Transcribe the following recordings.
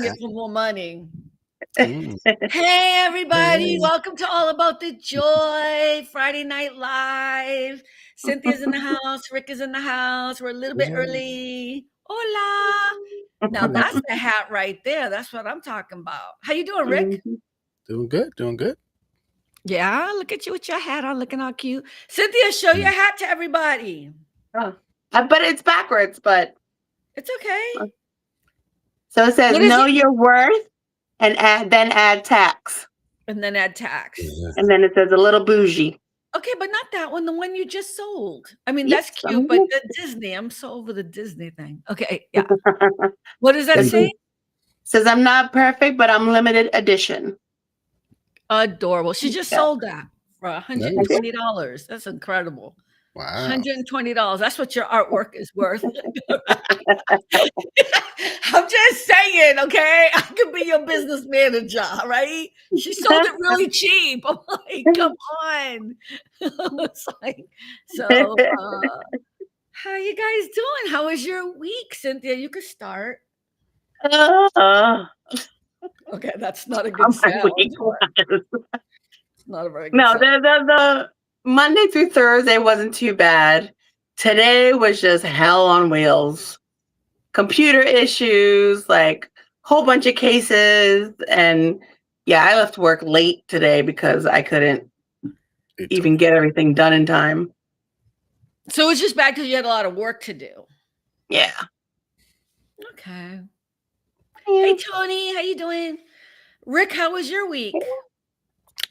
Get for more money. Mm. Hey, everybody. Hey. Welcome to All About the Joy Friday Night Live. Cynthia's in the house. Rick is in the house. We're a little bit Yeah. early. Hola. Now, that's the hat right there. That's what I'm talking about. How you doing, Rick? Doing good. Doing good. Yeah, look at you with your hat on, looking all cute. Cynthia, show your hat to everybody. But it's backwards, but It's okay. so it says What is know it? your worth and add tax. And then add tax. Yeah. And then it says a little bougie. Okay, but not that one, the one you just sold. I mean, Yes, that's cute, but the Disney, I'm so over the Disney thing. Okay, yeah. What does that This say? says I'm not perfect, but I'm limited edition. Adorable. She just sold that for $120. That's incredible. Wow. $120. That's what your artwork is worth. I'm just saying, okay? I could be your business manager, right? She sold it really cheap. I'm like, come on. It's like, so how you guys doing? How was your week, Cynthia? You could start. Okay, that's not a good sound. It's not a very good sound. The Monday through Thursday wasn't too bad. Today was just hell on wheels. Computer issues, like whole bunch of cases, and yeah, I left work late today because I couldn't even get everything done in time. So it was just bad because you had a lot of work to do. Yeah. Okay. Hey, Tony, how you doing? Rick, how was your week?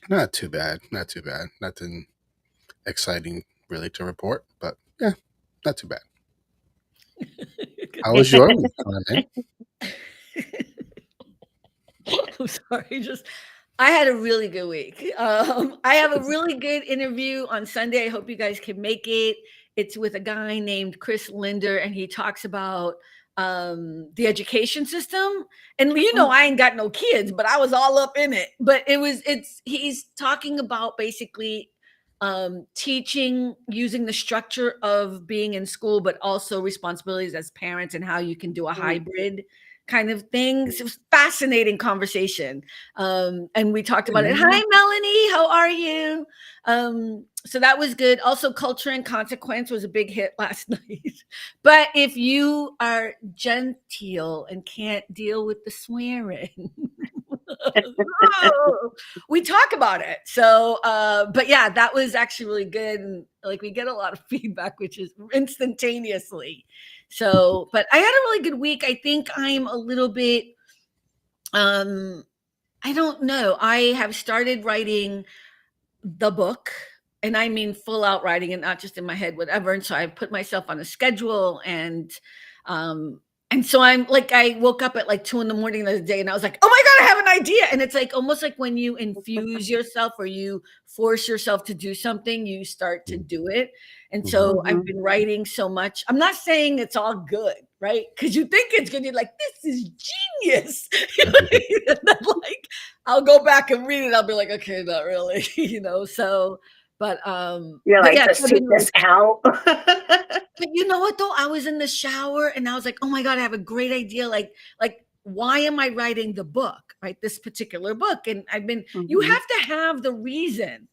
Not too bad. Not too bad. Nothing exciting really to report, but yeah, not too bad. How was your week, Carmen? I'm sorry, I had a really good week. I have a really good interview on Sunday. I hope you guys can make it. It's with a guy named Chris Linder, and he talks about the education system. And I ain't got no kids, but I was all up in it. But he's talking about basically teaching using the structure of being in school, but also responsibilities as parents and how you can do a hybrid kind of things. It was fascinating conversation. And we talked about it. Hi, Melanie, how are you? So that was good. Also, Culture and Consequence was a big hit last night. But if you are genteel and can't deal with the swearing, we talk about it. So, but yeah, that was actually really good. And like we get a lot of feedback, which is instantaneously. So, but I had a really good week. I think I'm a little bit, I don't know. I have started writing the book, and I mean full out writing it, not just in my head, whatever. And so I put myself on a schedule, and so I'm like, I woke up at like 2 a.m. the other day, and I was like, oh my God, I have an idea. And it's like almost like when you infuse yourself or you force yourself to do something, you start to do it. And so I've been writing so much. I'm not saying it's all good, right? Because you think it's good. You're like, this is genius. And then like, I'll go back and read it. I'll be like, okay, not really, so. But you're like, yeah, let's take this out. But you know what though? I was in the shower and I was like, oh my God, I have a great idea. Like why am I writing the book, right? This particular book. And I've been, you have to have the reason.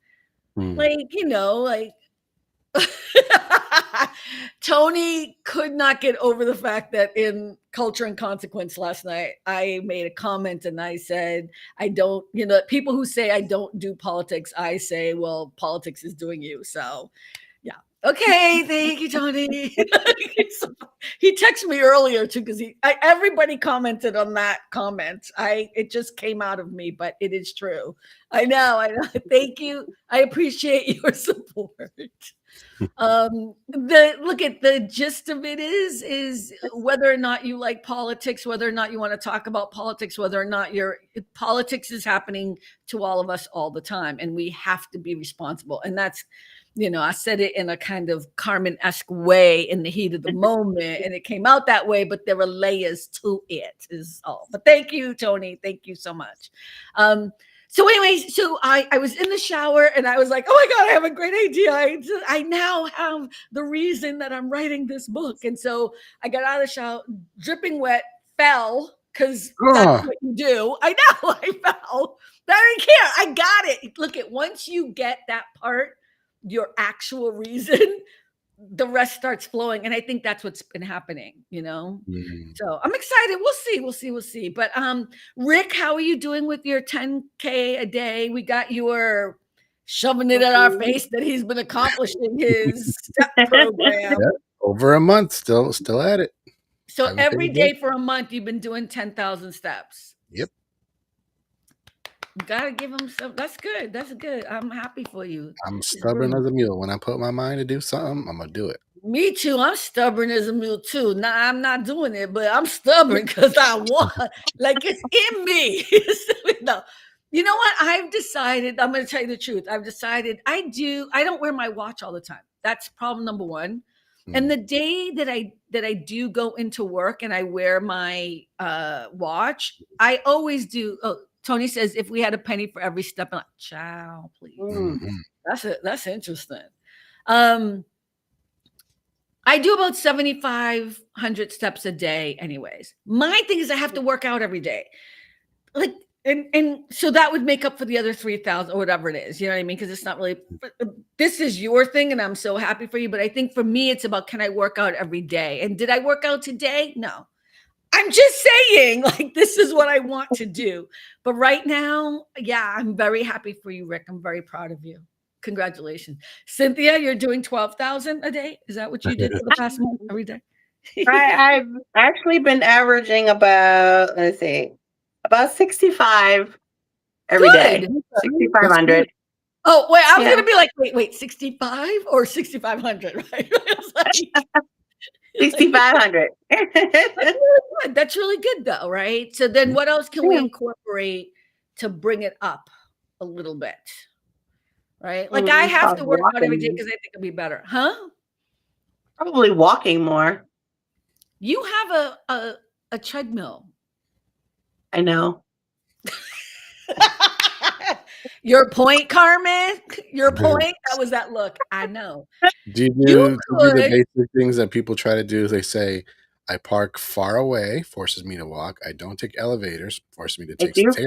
Like, Tony could not get over the fact that in Culture and Consequence last night, I made a comment and I said, I don't, people who say I don't do politics, I say, well, politics is doing you. So yeah. Okay. Thank you, Tony. He texted me earlier too, because everybody commented on that comment. It just came out of me, but it is true. I know. Thank you. I appreciate your support. The gist of it is whether or not you like politics, whether or not you want to talk about politics, whether or not politics is happening to all of us all the time, and we have to be responsible. And that's, I said it in a kind of Carmen-esque way in the heat of the moment, and it came out that way, but there were layers to it is all. But thank you, Tony. Thank you so much. So anyways, so I was in the shower and I was like, oh my God, I have a great idea. I now have the reason that I'm writing this book. And so I got out of the shower, dripping wet, fell because that's what you do. I know. I fell. But I don't care. I got it. Look at once you get that part, your actual reason, the rest starts flowing. And I think that's what's been happening, So I'm excited. We'll see. But Rick, how are you doing with your 10K a day? We got your shoving it in our face that he's been accomplishing his step program. Yep. Over a month, still at it. So every day for a month, you've been doing 10,000 steps. Yep. You gotta give him some. That's good. That's good. I'm happy for you. I'm stubborn as a mule. When I put my mind to do something, I'm gonna do it. Me too. I'm stubborn as a mule too. Now I'm not doing it, but I'm stubborn because I want. Like it's in me. No. You know what? I've decided. I'm going to tell you the truth. I've decided I don't wear my watch all the time. That's problem number one. And the day that I do go into work and I wear my watch, I always do. Oh, Tony says if we had a penny for every step, I'm like, ciao, please. That's interesting. I do about 7,500 steps a day, anyways. My thing is I have to work out every day, like, and so that would make up for the other 3,000 or whatever it is. You know what I mean? Because it's not really. This is your thing, and I'm so happy for you. But I think for me, it's about can I work out every day? And did I work out today? No. I'm just saying, like, this is what I want to do. But right now, yeah, I'm very happy for you, Rick. I'm very proud of you. Congratulations. Cynthia, you're doing 12,000 a day? Is that what you did for the past month every day? I've actually been averaging about 65 every day. 6,500. Oh, wait, I was going to be like, wait, 65 or 6,500, right? 6,500. That's really good though, right? So then what else can we incorporate to bring it up a little bit? Right? Like I have to work out every day because I think it'll be better. Huh? Probably walking more. You have a treadmill. I know. Your point, Carmen. Your point. That was that look. I know. Do you do the basic things that people try to do? They say, I park far away, forces me to walk. I don't take elevators, forces me to take stairs.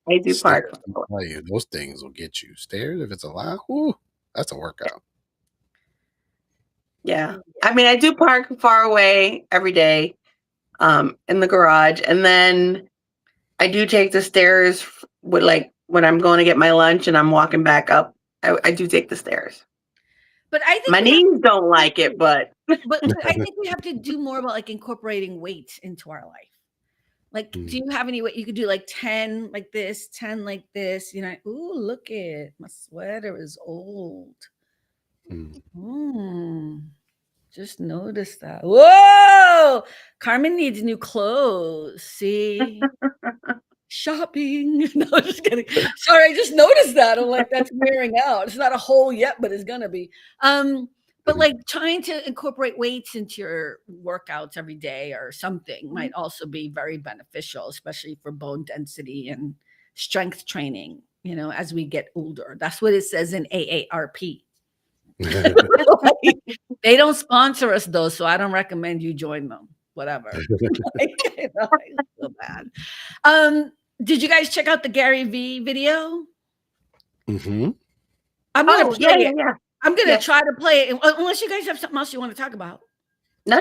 I do park. I'll tell you, those things will get you. Stairs, if it's a lot, whoo, that's a workout. Yeah. I mean, I do park far away every day in the garage. And then I do take the stairs with like when I'm going to get my lunch and I'm walking back up. I do take the stairs. But I think my knees don't like it, but I think we have to do more about like incorporating weights into our life. Like, do you have any way you could do like 10 like this, 10 like this? You know, ooh, look it. My sweater is old. Just noticed that. Whoa! Carmen needs new clothes. See? Shopping. No, just kidding. Sorry, I just noticed that. I'm like, that's wearing out. It's not a hole yet, but it's gonna be. But like trying to incorporate weights into your workouts every day or something might also be very beneficial, especially for bone density and strength training, you know, as we get older. That's what it says in AARP. They don't sponsor us though, so I don't recommend you join them. Whatever. I feel bad. Did you guys check out the Gary Vee video? I'm gonna play it. I'm gonna try to play it unless you guys have something else you want to talk about. No.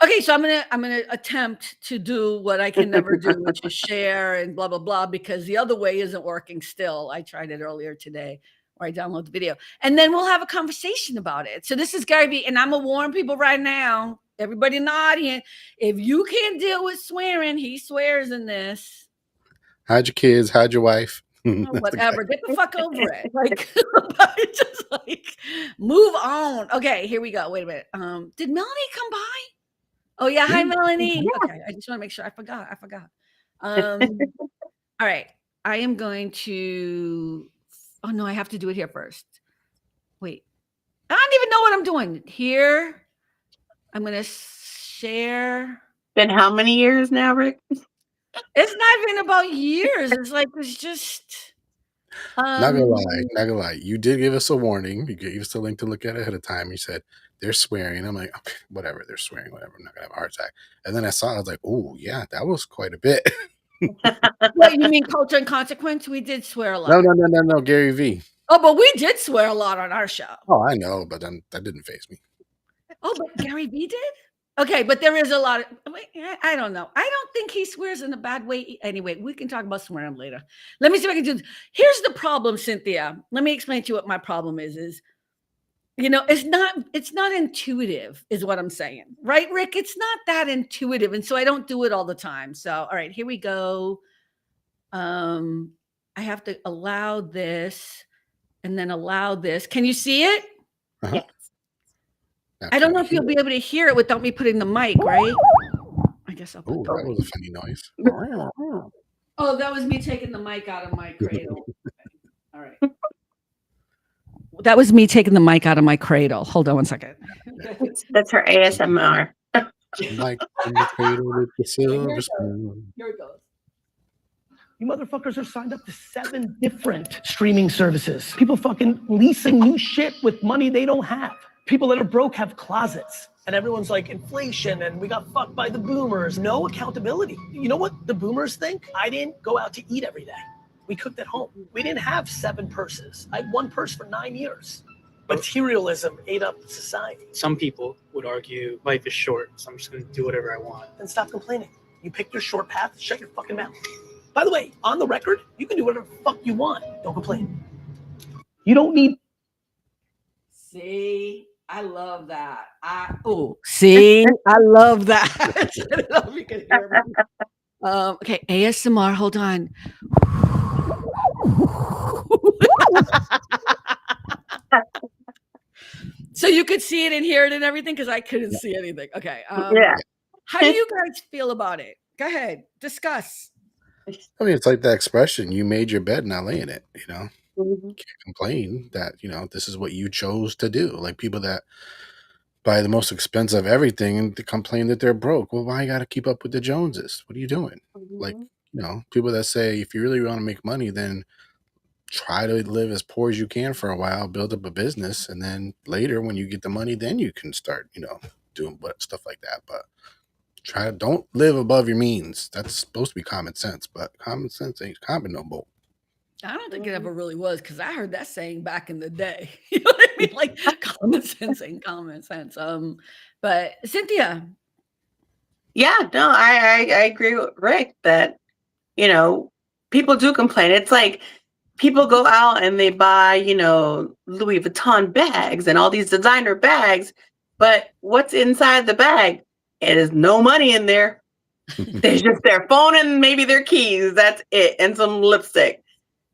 Okay, so I'm gonna attempt to do what I can never do, which is share and blah blah blah, because the other way isn't working still. I tried it earlier today, where I download the video, and then we'll have a conversation about it. So this is Gary Vee, and I'm gonna warn people right now, everybody in the audience, if you can't deal with swearing, he swears in this. Hide your kids, hide your wife. Whatever, get the fuck over it. Like, just like move on. Okay, here we go. Wait a minute. Did Melanie come by? Oh yeah, hi Melanie. Yeah. Okay, I just want to make sure. I forgot. All right, I am going to. Oh no, I have to do it here first. Wait, I don't even know what I'm doing here. I'm gonna share. Been how many years now, Rick? It's not even about years. It's just. Not gonna lie. You did give us a warning. You gave us a link to look at ahead of time. You said they're swearing. I'm like, okay, whatever, they're swearing, whatever. I'm not gonna have a heart attack. And then I saw it, I was like, oh yeah, that was quite a bit. What, you mean Culture and Consequence? We did swear a lot. No, Gary Vee. Oh, but we did swear a lot on our show. Oh, I know, but then that didn't faze me. Oh, but Gary Vee did? Okay, but there is a lot of, I don't know. I don't think he swears in a bad way. Anyway, we can talk about swearing later. Let me see if I can do this. Here's the problem, Cynthia. Let me explain to you what my problem is, it's not intuitive, is what I'm saying. Right, Rick? It's not that intuitive. And so I don't do it all the time. So, all right, here we go. I have to allow this and then allow this. Can you see it? Uh-huh. Yes. I don't know if you'll be able to hear it without me putting the mic, right? I guess I'll put Oh, that was a funny noise. Oh, that was me taking the mic out of my cradle. All right. That was me taking the mic out of my cradle. Hold on one second. That's her ASMR. Mike in the cradle with the silver spoon. Here it goes. You motherfuckers are signed up to 7 different streaming services. People fucking leasing new shit with money they don't have. People that are broke have closets. And everyone's like, inflation, and we got fucked by the boomers. No accountability. You know what the boomers think? I didn't go out to eat every day. We cooked at home. We didn't have 7 purses. I had 1 purse for 9 years. Materialism ate up society. Some people would argue life is short, so I'm just going to do whatever I want. Then stop complaining. You picked your short path, shut your fucking mouth. By the way, on the record, you can do whatever the fuck you want. Don't complain. You don't need. See, I love that. See, I love that. I don't know if you can hear me. Okay, ASMR. Hold on. So you could see it and hear it and everything, because I couldn't see anything. Okay. Yeah. How do you guys feel about it? Go ahead, discuss. I mean, it's like that expression, you made your bed, now lay in it, Mhm. Can't complain that, this is what you chose to do. Like people that buy the most expensive everything and they complain that they're broke. Well, why you got to keep up with the Joneses? What are you doing? Like, people that say, if you really want to make money, then try to live as poor as you can for a while, build up a business. And then later when you get the money, then you can start, doing stuff like that. But don't live above your means. That's supposed to be common sense, but common sense ain't common no more. I don't think it ever really was, because I heard that saying back in the day. You know what I mean? Like common sense ain't common sense. But Cynthia. Yeah, no, I agree with Rick that, people do complain. It's like people go out and they buy, Louis Vuitton bags and all these designer bags, but what's inside the bag? It is no money in there. There's just their phone and maybe their keys. That's it. And some lipstick.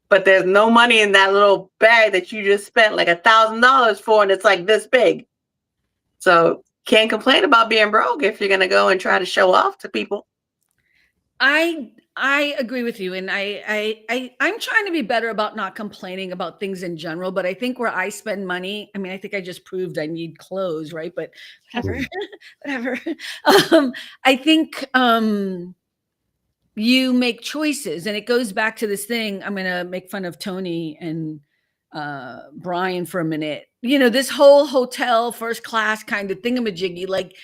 But there's no money in that little bag that you just spent like $1,000 for, and it's like this big. So can't complain about being broke if you're gonna go and try to show off to people. I agree with you, and I'm trying to be better about not complaining about things in general. But I think where I spend money, I mean, I think I just proved I need clothes, right? But whatever, whatever. I think you make choices, and it goes back to this thing. I'm gonna make fun of Tony and Brian for a minute. This whole hotel first class kind of thingamajiggy, like.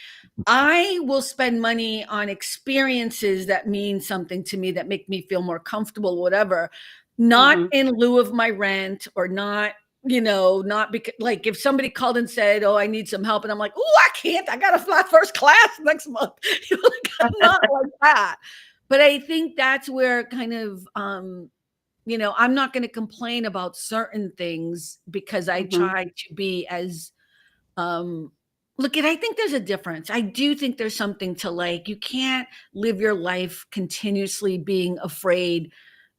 I will spend money on experiences that mean something to me, that make me feel more comfortable, whatever, not in lieu of my rent, or not, not because, like, if somebody called and said, oh, I need some help, and I'm like, oh, I can't, I got to fly first class next month. I'm not like that. But I think that's where kind of, I'm not going to complain about certain things, because I try to be as, look, and I think there's a difference. I do think there's something to, like, you can't live your life continuously being afraid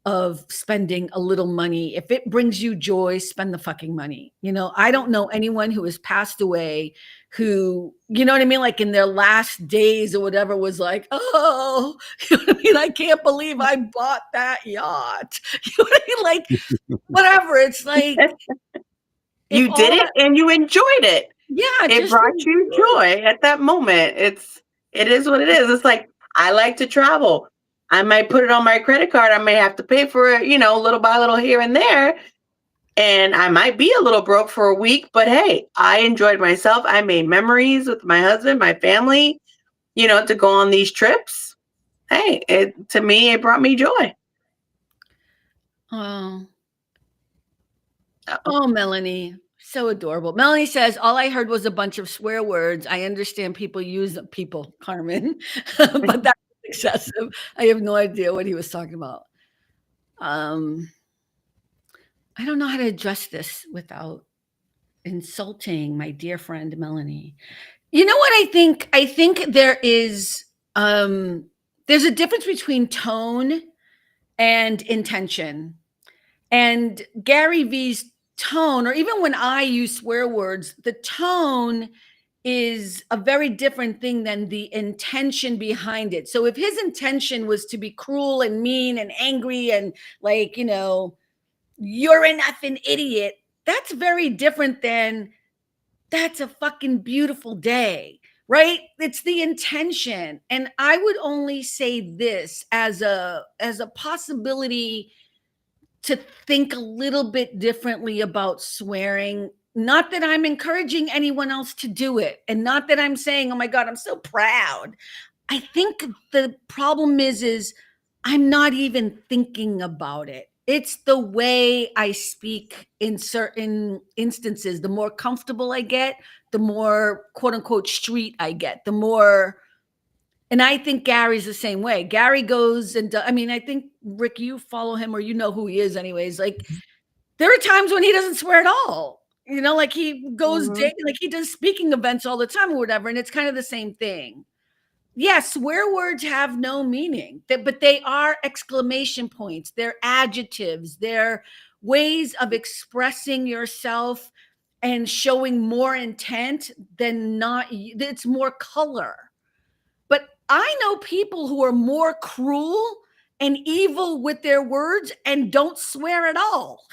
of spending a little money. If it brings you joy, spend the fucking money. I don't know anyone who has passed away who, you know what I mean? Like in their last days or whatever, was like, oh, you know what I mean? I can't believe I bought that yacht. You know what I mean? Like, whatever. It's like, you did it and you enjoyed it. Yeah, it brought you joy at that moment. It is what it is. It's like, I like to travel. I might put it on my credit card. I may have to pay for it, little by little here and there. And I might be a little broke for a week, but hey, I enjoyed myself. I made memories with my husband, my family, to go on these trips. Hey, to me, it brought me joy. Oh, oh, Melanie. So adorable. Melanie says, all I heard was a bunch of swear words. I understand people use people, Carmen, but that's excessive. I have no idea what he was talking about. I don't know how to address this without insulting my dear friend Melanie. You know what I think? I think there's a difference between tone and intention. And Gary Vee's tone, or even when I use swear words, the tone is a very different thing than the intention behind it. So if his intention was to be cruel and mean and angry and like, you're an effing idiot, that's very different than that's a fucking beautiful day, right? It's the intention. And I would only say this as a possibility to think a little bit differently about swearing. Not that I'm encouraging anyone else to do it, and not that I'm saying, oh my God, I'm so proud. I think the problem is I'm not even thinking about it. It's the way I speak in certain instances. The more comfortable I get, the more quote unquote street I get, the more. And I think Gary's the same way. Gary goes and I think Rick, you follow him or you know who he is anyways. Like there are times when he doesn't swear at all. Like he goes like he does speaking events all the time or whatever. And it's kind of the same thing. Yes, swear words have no meaning, but they are exclamation points. They're adjectives. They're ways of expressing yourself and showing more intent than not. It's more color. But I know people who are more cruel and evil with their words and don't swear at all,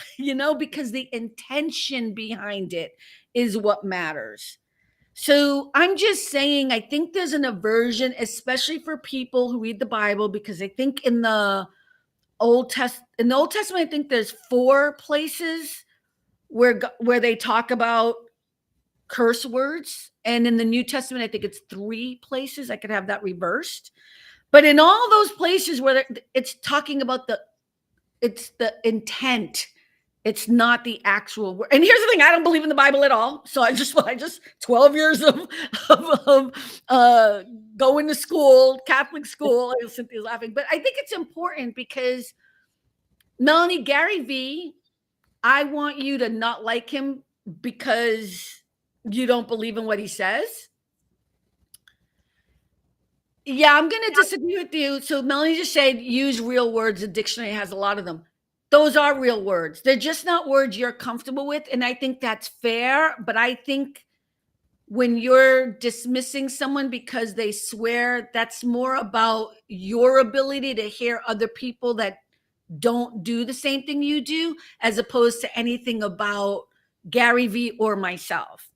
because the intention behind it is what matters. So I'm just saying, I think there's an aversion, especially for people who read the Bible, because I think in the Old Testament, I think there's 4 places where they talk about curse words, and in the New Testament, I think it's 3 places. I could have that reversed, but in all those places where it's talking about it's the intent. It's not the actual word. And here's the thing: I don't believe in the Bible at all. So I just 12 years of going to school, Catholic school. Cynthia's laughing, but I think it's important because Melanie, Gary Vee, I want you to not like him because you don't believe in what he says. Yeah, I'm going to disagree with you. So Melanie just said use real words. The dictionary has a lot of them. Those are real words. They're just not words you're comfortable with. And I think that's fair. But I think when you're dismissing someone because they swear, that's more about your ability to hear other people that don't do the same thing you do, as opposed to anything about Gary Vee or myself.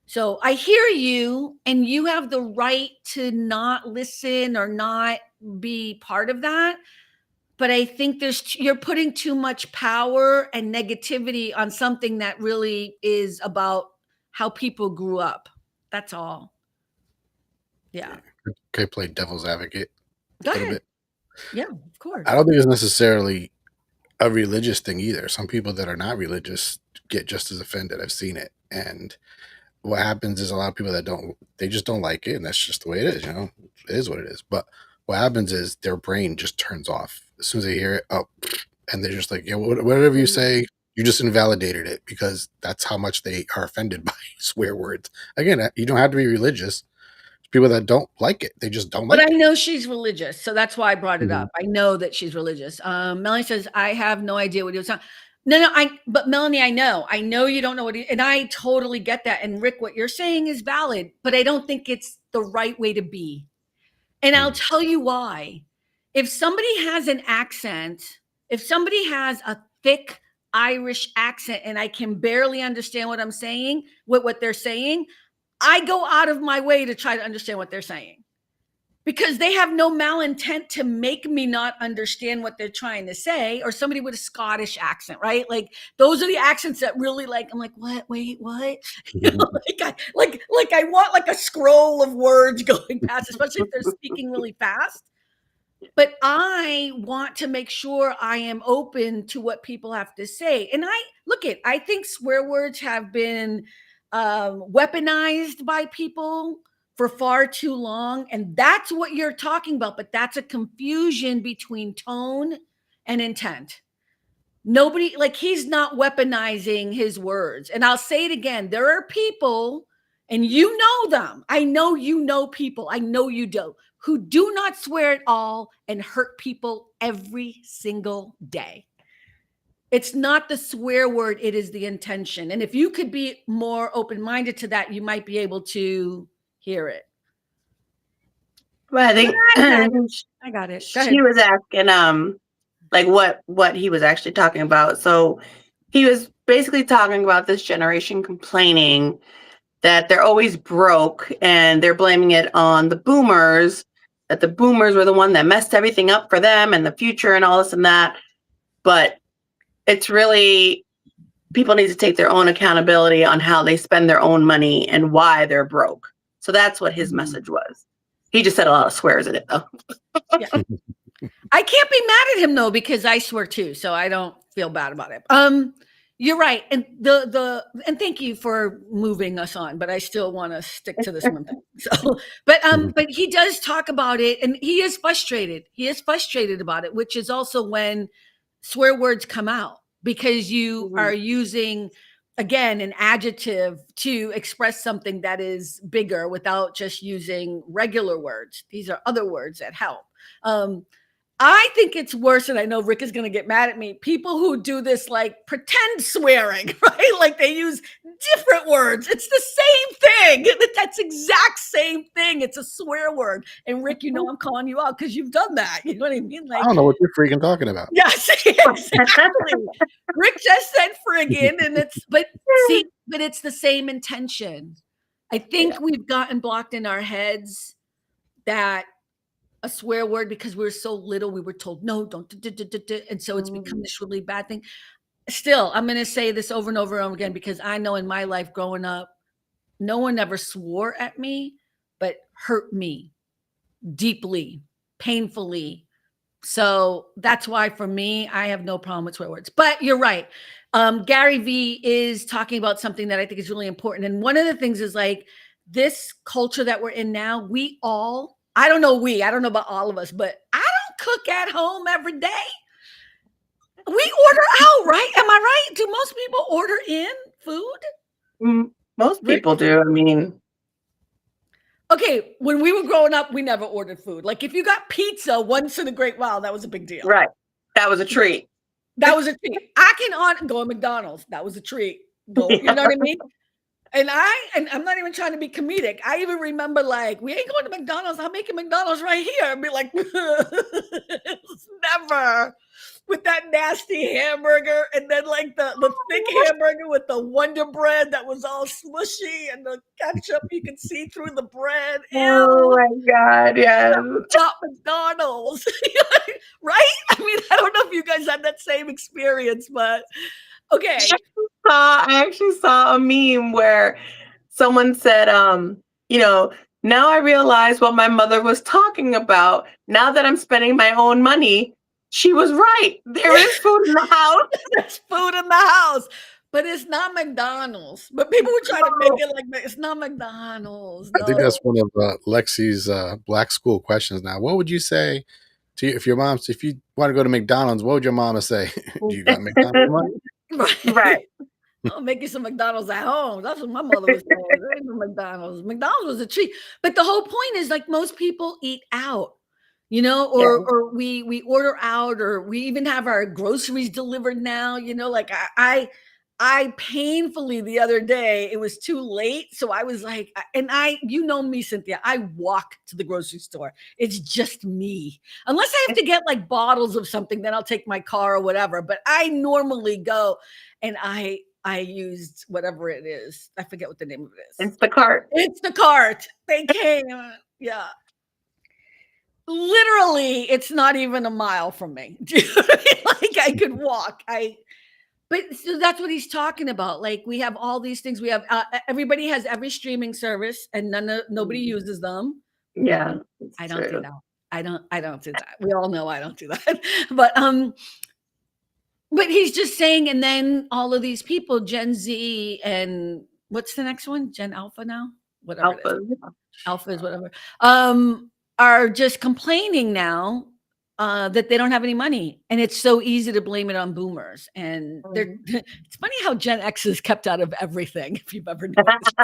So I hear you, and you have the right to not listen or not be part of that. But I think you're putting too much power and negativity on something that really is about how people grew up. That's all. Yeah. Okay, play devil's advocate Go a little ahead. bit. Yeah, of course. I don't think it's necessarily a religious thing either. Some people that are not religious get just as offended. I've seen it. And what happens is a lot of people that they just don't like it. And that's just the way it is, It is what it is. But what happens is their brain just turns off as soon as they hear it. Oh, and they're just like, yeah, whatever you say, you just invalidated it, because that's how much they are offended by swear words. Again, you don't have to be religious. People that don't like it, they just don't like But I it. know she's religious, so that's why I brought it up. I know that she's religious. Melanie says, I have no idea what he was talking. No, but Melanie, I know you don't know and I totally get that. And Rick, what you're saying is valid, but I don't think it's the right way to be. And I'll tell you why. If somebody has an accent, if somebody has a thick Irish accent and I can barely understand what I'm saying, what they're saying, I go out of my way to try to understand what they're saying. because they have no malintent to make me not understand what they're trying to say, or somebody with a Scottish accent, right? Like those are the accents that really like, I'm like, what, wait, what? You know, like I want like a scroll of words going past, especially if they're speaking really fast. But I want to make sure I am open to what people have to say. And I think swear words have been weaponized by people for far too long. And that's what you're talking about. But that's a confusion between tone and intent. Nobody, like, he's not weaponizing his words. And I'll say it again. There are people, and you know them. I know you know people. I know you do, who do not swear at all and hurt people every single day. It's not the swear word, it is the intention. And if you could be more open-minded to that, you might be able to hear it. Well, I think I got it. Go ahead. she was asking like what he was actually talking about. So he was basically talking about this generation complaining that they're always broke, and they're blaming it on the boomers, that the boomers were the one that messed everything up for them and the future and all this and that. But it's really, people need to take their own accountability on how they spend their own money and why they're broke. So that's what his message was. He just said a lot of swears in it, though. Yeah. I can't be mad at him though, because I swear too, so I don't feel bad about it. You're right, and and thank you for moving us on, but I still want to stick to this one thing. So, but he does talk about it, and he is frustrated. He is frustrated about it, which is also when swear words come out, because you are using, again, an adjective to express something that is bigger without just using regular words. These are other words that help. I think it's worse, and I know Rick is going to get mad at me, people who do this like pretend swearing, right? Like they use different words. It's the same thing. That's exact same thing. It's a swear word. And Rick, you know I'm calling you out because you've done that. You know what I mean? Like, I don't know what you're freaking talking about. yes, exactly. Rick just said friggin', and but it's the same intention. I think we've gotten blocked in our heads that a swear word, because we were so little, we were told, no, don't, and so it's become this really bad thing. Still, I'm going to say this over and over and over again, because I know in my life growing up, no one ever swore at me, but hurt me deeply, painfully. So that's why for me, I have no problem with swear words. But you're right. Gary Vee is talking about something that I think is really important. And one of the things is like this culture that we're in now, I don't know about all of us, but I don't cook at home every day. We order out, right? Am I right? Do most people order in food? Most people do. I mean, okay, when we were growing up, we never ordered food. Like if you got pizza once in a great while, that was a big deal. Right. That was a treat. That was a treat. I can go to McDonald's. That was a treat. You know what I mean? And I'm not even trying to be comedic. I even remember like, we ain't going to McDonald's. I'm making McDonald's right here. And be like, it's never with that nasty hamburger. And then like the thick hamburger with the Wonder Bread that was all smushy and the ketchup, you can see through the bread. Oh my God. Yeah. Top McDonald's. Right? I mean, I don't know if you guys had that same experience, but okay. I actually saw a meme where someone said, now I realize what my mother was talking about. Now that I'm spending my own money, she was right. There is food in the house. There's food in the house, but it's not McDonald's. But people were trying to make it like it's not McDonald's. No. I think that's one of Lexi's black school questions now. What would you say to you if you want to go to McDonald's? What would your mama say? Do you got McDonald's money? Right. I'll make you some McDonald's at home. That's what my mother was saying. There ain't no McDonald's. McDonald's was a treat. But the whole point is like most people eat out, or we order out, or we even have our groceries delivered now, like I painfully the other day, it was too late. So I was like, and you know me, Cynthia, I walk to the grocery store. It's just me. Unless I have to get like bottles of something, then I'll take my car or whatever. But I normally go and I used whatever it is. I forget what the name of it is. It's the cart. It's the cart. They came. Yeah. literally, it's not even a mile from me. Do you know what I mean? Like I could walk. But so that's what he's talking about. Like we have all these things. We have everybody has every streaming service, and nobody uses them. Yeah, I don't do that. I don't do that. We all know I don't do that. But he's just saying, and then all of these people, Gen Z, and what's the next one? Gen Alpha now, whatever it is. Alpha is whatever. Are just complaining now that they don't have any money, and it's so easy to blame it on boomers. And they're it's funny how Gen X is kept out of everything. If you've ever noticed,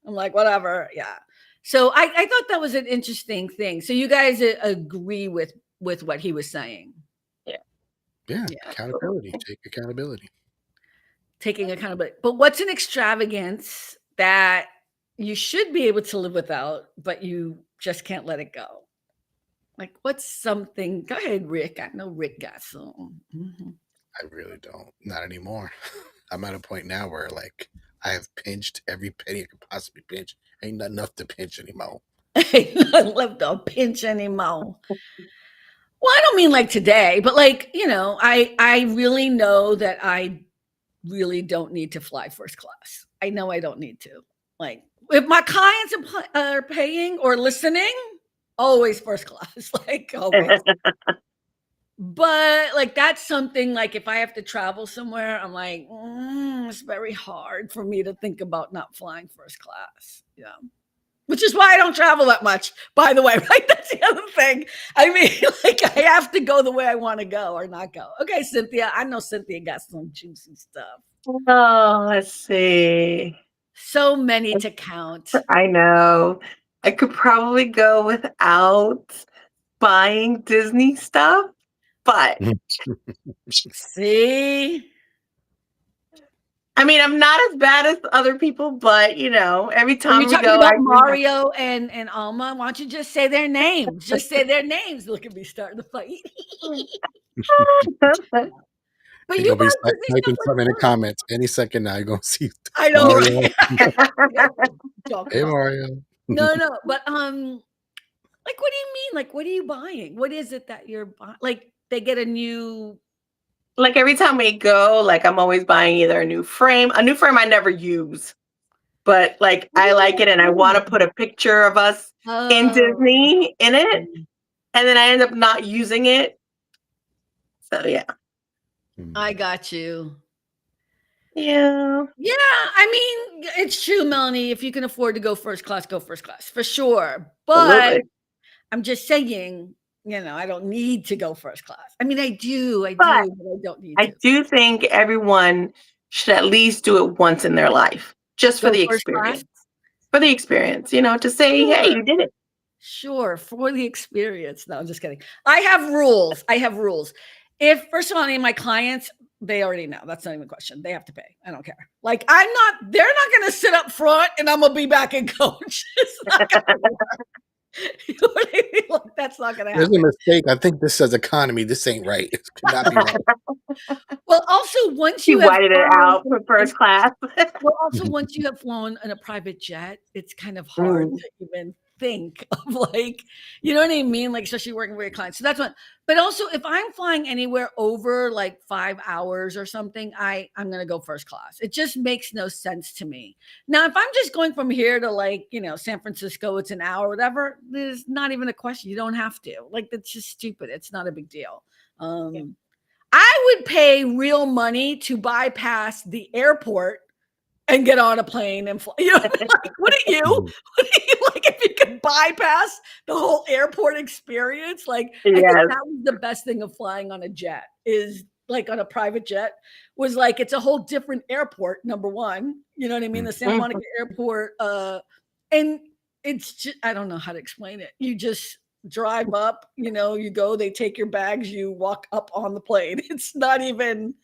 I'm like, whatever, yeah. So I thought that was an interesting thing. So you guys agree with what he was saying? Yeah, accountability. Take accountability. Taking accountability. But what's an extravagance that you should be able to live without, but you just can't let it go? Like, what's something? Go ahead, Rick. I know Rick got some. I really don't. Not anymore. I'm at a point now where, like, I have pinched every penny I could possibly pinch. Ain't not enough to pinch anymore. Ain't nothing left to pinch anymore. Well, I don't mean like today, but like, I really know that I really don't need to fly first class. I know I don't need to. Like, if my clients are paying or listening, always first class, like always. But like, that's something like if I have to travel somewhere, I'm like, it's very hard for me to think about not flying first class. Yeah. Which is why I don't travel that much, by the way, right? That's the other thing. I mean, like I have to go the way I want to go or not go. Okay, Cynthia. I know Cynthia got some juicy stuff. Oh, let's see. So many to count. I know. I could probably go without buying Disney stuff, but see? I mean, I'm not as bad as other people, but every time we go, about Mario and Alma. Why don't you just say their names? Just say their names. Look at me starting to fight. But you're gonna be typing something in the comments any second now. You're gonna see. I know. Mario. Right? Hey Mario. No, but like, what do you mean? Like, what are you buying? What is it that you're buying? Like, they get a new. Like every time we go, like I'm always buying either a new frame I never use, but like I like it and I want to put a picture of us in Disney in it, and then I end up not using it. So yeah. I got you. Yeah. Yeah, I mean, it's true, Melanie. If you can afford to go first class for sure. But Absolutely. I'm just saying, I don't need to go first class. I mean, I do, but I don't need to. I do think everyone should at least do it once in their life, just for the experience. For the experience, to say, hey, you did it. Sure, for the experience. No, I'm just kidding. I have rules. If, first of all, any of my clients, they already know. That's not even a question. They have to pay. I don't care. Like, they're not going to sit up front and I'm going to be back in coach. It's not going to work. You know what I mean? Like, that's not going to happen. There's a mistake. I think this says economy. This ain't right. It could not be right. Well, also, once you whited it out for first class. Well, also, once you have flown in a private jet, it's kind of hard to even think of, like, you know what I mean? Like, especially working with your clients. So that's one. But also, if I'm flying anywhere over like 5 hours or something, I'm going to go first class. It just makes no sense to me. Now, if I'm just going from here to like, San Francisco, it's an hour, whatever, there's not even a question. You don't have to. Like, that's just stupid. It's not a big deal. I would pay real money to bypass the airport and get on a plane and fly. You know what I mean? Like, what are you like? If you could bypass the whole airport experience, like, I think that was the best thing of flying on a jet, is like on a private jet, was like, it's a whole different airport. Number one, you know what I mean? The Santa Monica airport, and it's just, I don't know how to explain it. You just drive up, you go, they take your bags, you walk up on the plane. It's not even.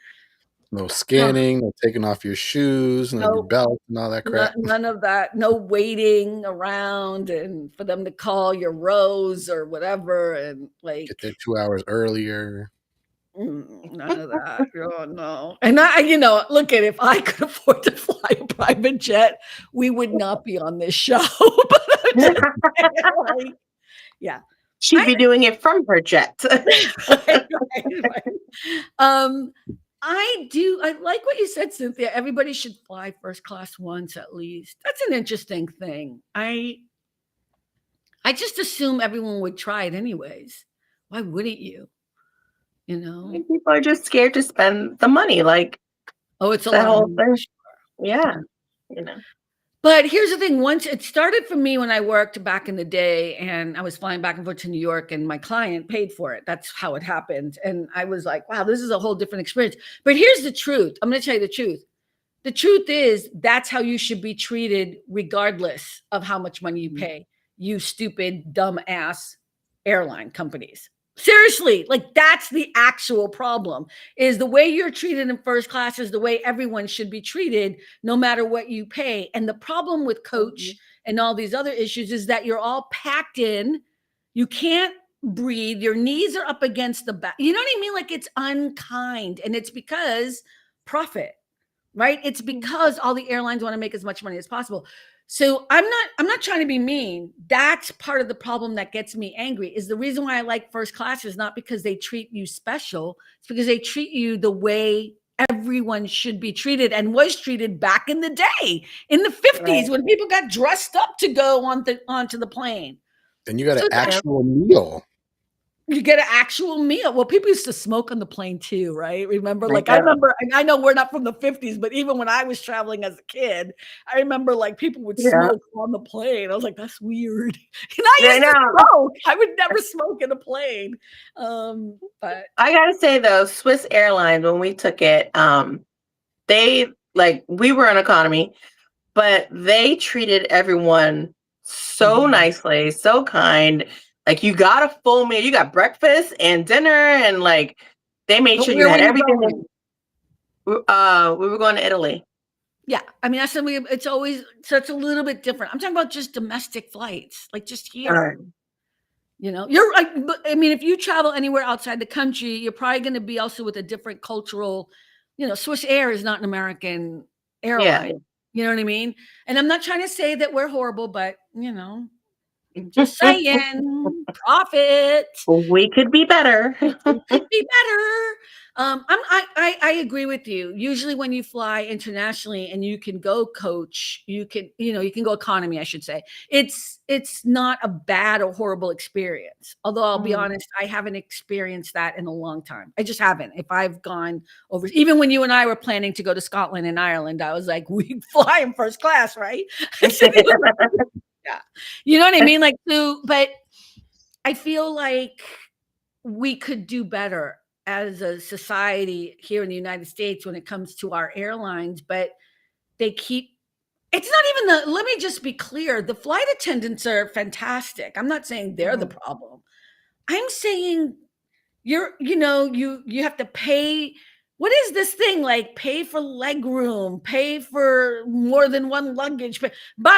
No scanning, no taking off your shoes, no your belt and all that crap. None of that. No waiting around and for them to call your rows or whatever, and like get there 2 hours earlier. None of that. Oh no. And look at, if I could afford to fly a private jet, we would not be on this show. But I'm just saying, like, yeah. She'd be doing it from her jet. Right. I like what you said, Cynthia. Everybody should fly first class once at least. That's an interesting thing. I just assume everyone would try it anyways. Why wouldn't you? You know? People are just scared to spend the money. Like, Oh, it's a that lot whole of money. thing. Yeah. You know. But here's the thing, once it started for me when I worked back in the day and I was flying back and forth to New York and my client paid for it. That's how it happened. And I was like, wow, this is a whole different experience. But here's the truth. I'm going to tell you the truth. The truth is that's how you should be treated regardless of how much money you pay, you stupid, dumb ass airline companies. Seriously, like that's the actual problem is the way you're treated in first class is the way everyone should be treated no matter what you pay. And the problem with coach and all these other issues is that you're all packed in. You can't breathe. Your knees are up against the back. You know what I mean? Like it's unkind. And it's because profit, right? It's because all the airlines want to make as much money as possible. So I'm not trying to be mean. That's part of the problem that gets me angry is the reason why I like first class is not because they treat you special. It's because they treat you the way everyone should be treated and was treated back in the day in the 50s when people got dressed up to go onto the plane. And you got an actual meal. You get an actual meal. Well, people used to smoke on the plane too, right? Remember, like I remember, and I know we're not from the 50s, but even when I was traveling as a kid, I remember like people would smoke on the plane. I was like, that's weird. And I used to smoke. I would never smoke in a plane. But I gotta say though, Swiss Airlines, when we took it, they we were an economy, but they treated everyone so nicely, so kind. Like you got a full meal, you got breakfast and dinner, and like they made sure you had everything. We were going to Italy. Yeah, I mean that's something. It's always so it's a little bit different. I'm talking about just domestic flights, like just here. You know, you're like, I mean, if you travel anywhere outside the country, you're probably going to be also with a different cultural. You know, Swiss Air is not an American airline. Yeah. You know what I mean? And I'm not trying to say that we're horrible, but you know. Just saying, profit. We could be better. We could be better. I agree with you. Usually, when you fly internationally and you can go coach, you can go economy. I should say it's not a bad or horrible experience. Although I'll be honest, I haven't experienced that in a long time. I just haven't. If I've gone over, even when you and I were planning to go to Scotland and Ireland, I was like, we fly in first class, right? Yeah. You know what I mean? Like, so, but I feel like we could do better as a society here in the United States when it comes to our airlines, but it's not even let me just be clear. The flight attendants are fantastic. I'm not saying they're the problem. I'm saying you have to pay. What is this thing like pay for leg room, pay for more than one luggage? By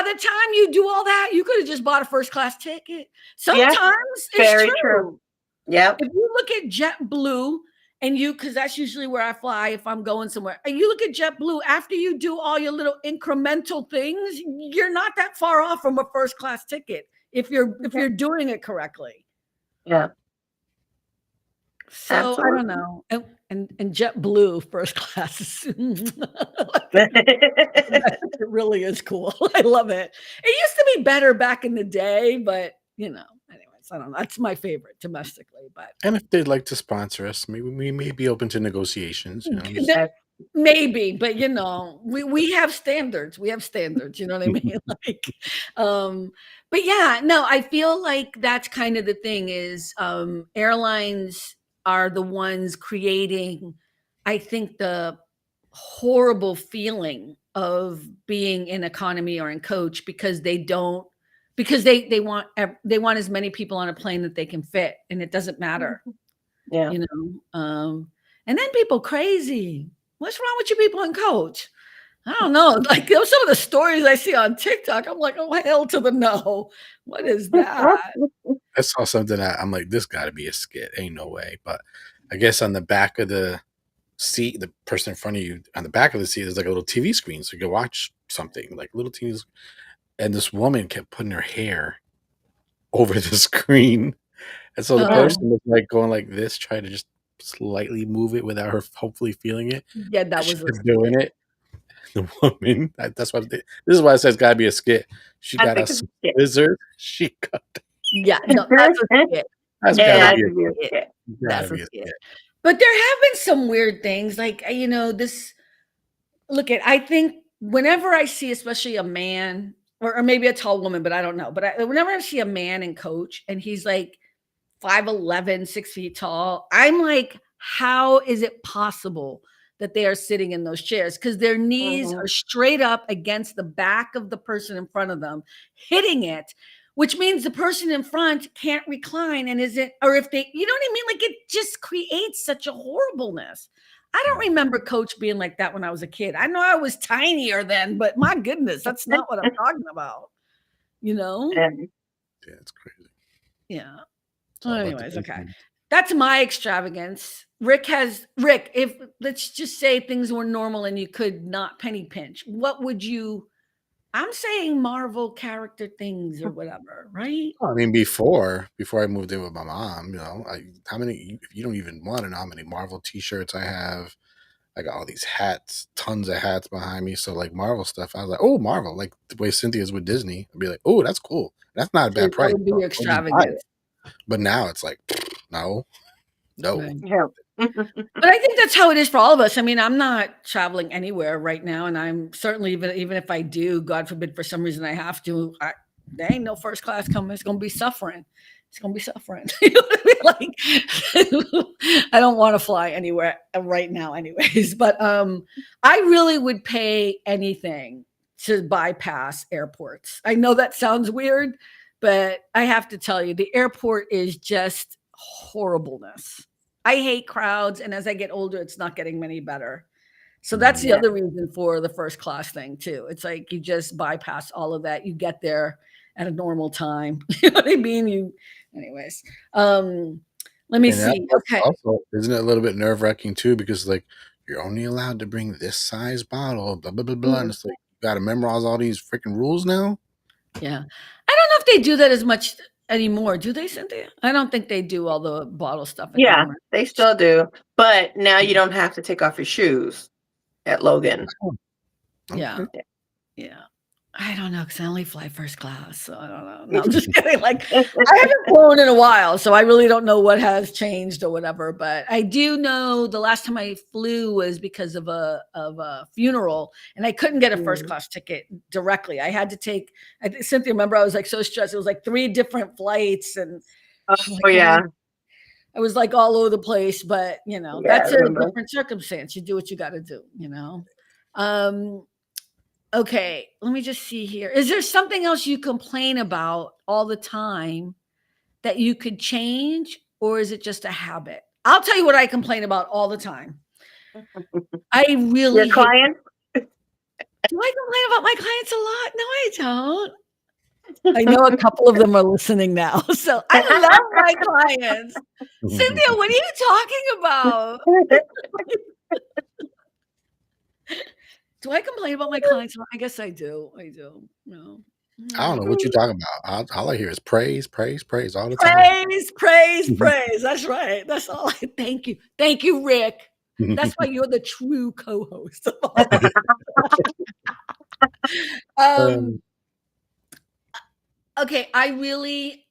the time you do all that, you could have just bought a first class ticket. Sometimes it's true. Yeah. If you look at JetBlue and because that's usually where I fly if I'm going somewhere, and you look at JetBlue, after you do all your little incremental things, you're not that far off from a first class ticket if you're doing it correctly. Yeah. So absolutely. I don't know. And JetBlue first class. It really is cool. I love it. It used to be better back in the day, but anyways, I don't know. That's my favorite domestically. But and if they'd like to sponsor us, maybe we may be open to negotiations. Maybe, but we have standards. We have standards. You know what I mean? But yeah, no, I feel like that's kind of the thing is airlines are the ones creating, I think, the horrible feeling of being in economy or in coach because they want as many people on a plane that they can fit, and it doesn't matter. Yeah. And then people crazy. What's wrong with you people in coach? I don't know. Like some of the stories I see on TikTok, I'm like, oh, hell to the no. What is that? I saw something that I'm like, this got to be a skit. Ain't no way. But I guess on the back of the seat, the person in front of you, on the back of the seat, there's like a little TV screen. So you can watch something like little TVs. And this woman kept putting her hair over the screen. And so the Um, person was like going like this, trying to just slightly move it without her hopefully feeling it. yeah, that She was a was doing it. The woman, that's what this is why it says gotta be a skit. She I got a think it's a skit. scissor. She got yeah, no, that's a skit. that's Yeah, gotta that be a could be a skit. skit. gotta That's a be a skit. skit. But there have been some weird things, like this. Look at, I think whenever I see, especially a man or maybe a tall woman, but I don't know. But whenever I see a man in coach and he's like 5'11", 6 feet tall, I'm like, how is it possible that they are sitting in those chairs? Because their knees are straight up against the back of the person in front of them, hitting it, which means the person in front can't recline and isn't, or if they, you know what I mean? Like it just creates such a horribleness. I don't remember coach being like that when I was a kid. I know I was tinier then, but my goodness, that's not what I'm talking about. Yeah. Yeah, it's crazy. Yeah. It's all about the Anyways, okay. influence. That's my extravagance. Rick, if let's just say things were normal and you could not penny pinch, what would you, I'm saying Marvel character things or whatever, right? I mean, before I moved in with my mom, how many? You don't even want to know how many Marvel T-shirts I have. I got all these hats, tons of hats behind me. So like Marvel stuff, I was like, oh, Marvel, like the way Cynthia's with Disney. I'd be like, oh, that's cool. That's not a So bad that price. would be Bro. your Go just buy extravagance. it. But now it's like, no. Right. Yeah. But I think that's how it is for all of us. I mean, I'm not traveling anywhere right now, and I'm certainly even if I do, God forbid, for some reason I have to, there ain't no first class coming. It's gonna be suffering. It's gonna be suffering. You know what I mean? Like, I don't want to fly anywhere right now, anyways. But I really would pay anything to bypass airports. I know that sounds weird, but I have to tell you, the airport is just horribleness. I hate crowds, and as I get older, it's not getting any better. So that's the Yeah. other reason for the first class thing too. It's like you just bypass all of that. You get there at a normal time. You know what I mean? Anyways. Let me And see. Okay. also, isn't it a little bit nerve wracking too? Because like you're only allowed to bring this size bottle, blah blah blah blah. And it's like you got to memorize all these freaking rules now. Yeah. I don't know if they do that as much anymore. Do they, Cynthia? I don't think they do all the bottle stuff Yeah, anymore. they still do. But now you don't have to take off your shoes at Logan. Yeah. Yeah. I don't know, because I only fly first class. So I don't know. No, I'm just kidding. Like, I haven't flown in a while, so I really don't know what has changed or whatever. But I do know the last time I flew was because of a funeral, and I couldn't get a first class ticket directly. I had to take, I think Cynthia, remember, I was like so stressed. It was like 3 different flights, and Oh, like, yeah. I was like all over the place. But Yeah, that's I a remember. different circumstance. You do what you got to do. Okay, let me just see here. Is there something else you complain about all the time that you could change, or is it just a habit? I'll tell you what I complain about all the time. I really Your client? do I complain about my clients a lot? No, I don't. I know a couple of them are listening now. So I love my clients. Cynthia, what are you talking about? Do I complain about my clients? I guess I do. I do. No. I don't know what you're talking about. All I hear is praise, praise, praise all the time. Praise, praise, praise. That's right. That's all. Thank you. Thank you, Rick. That's why you're the true co-host. Okay, I really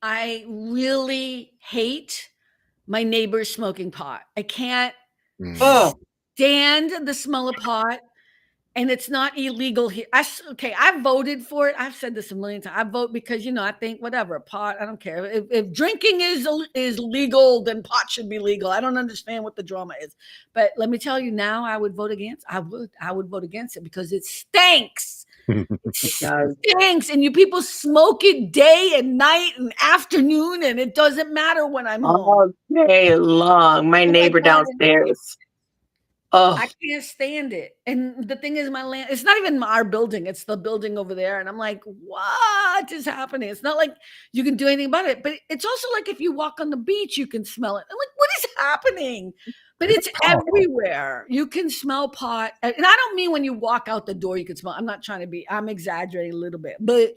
hate my neighbors smoking pot. I can't stand the smell of pot. And it's not illegal here. I voted for it. I've said this a million times. I vote because, I think whatever, pot, I don't care. If drinking is legal, then pot should be legal. I don't understand what the drama is. But let me tell you now, I would vote against. I would vote against it because it stinks. It stinks. And you people smoke it day and night and afternoon, and it doesn't matter when I'm home. All day long. My neighbor downstairs. Oh, I can't stand it. And the thing is, my land, it's not even our building, it's the building over there. And I'm like, what is happening? It's not like you can do anything about it. But it's also like if you walk on the beach, you can smell it. I'm like, what is happening? But it's everywhere. You can smell pot. And I don't mean when you walk out the door, you can smell. I'm not trying to be, I'm exaggerating a little bit. But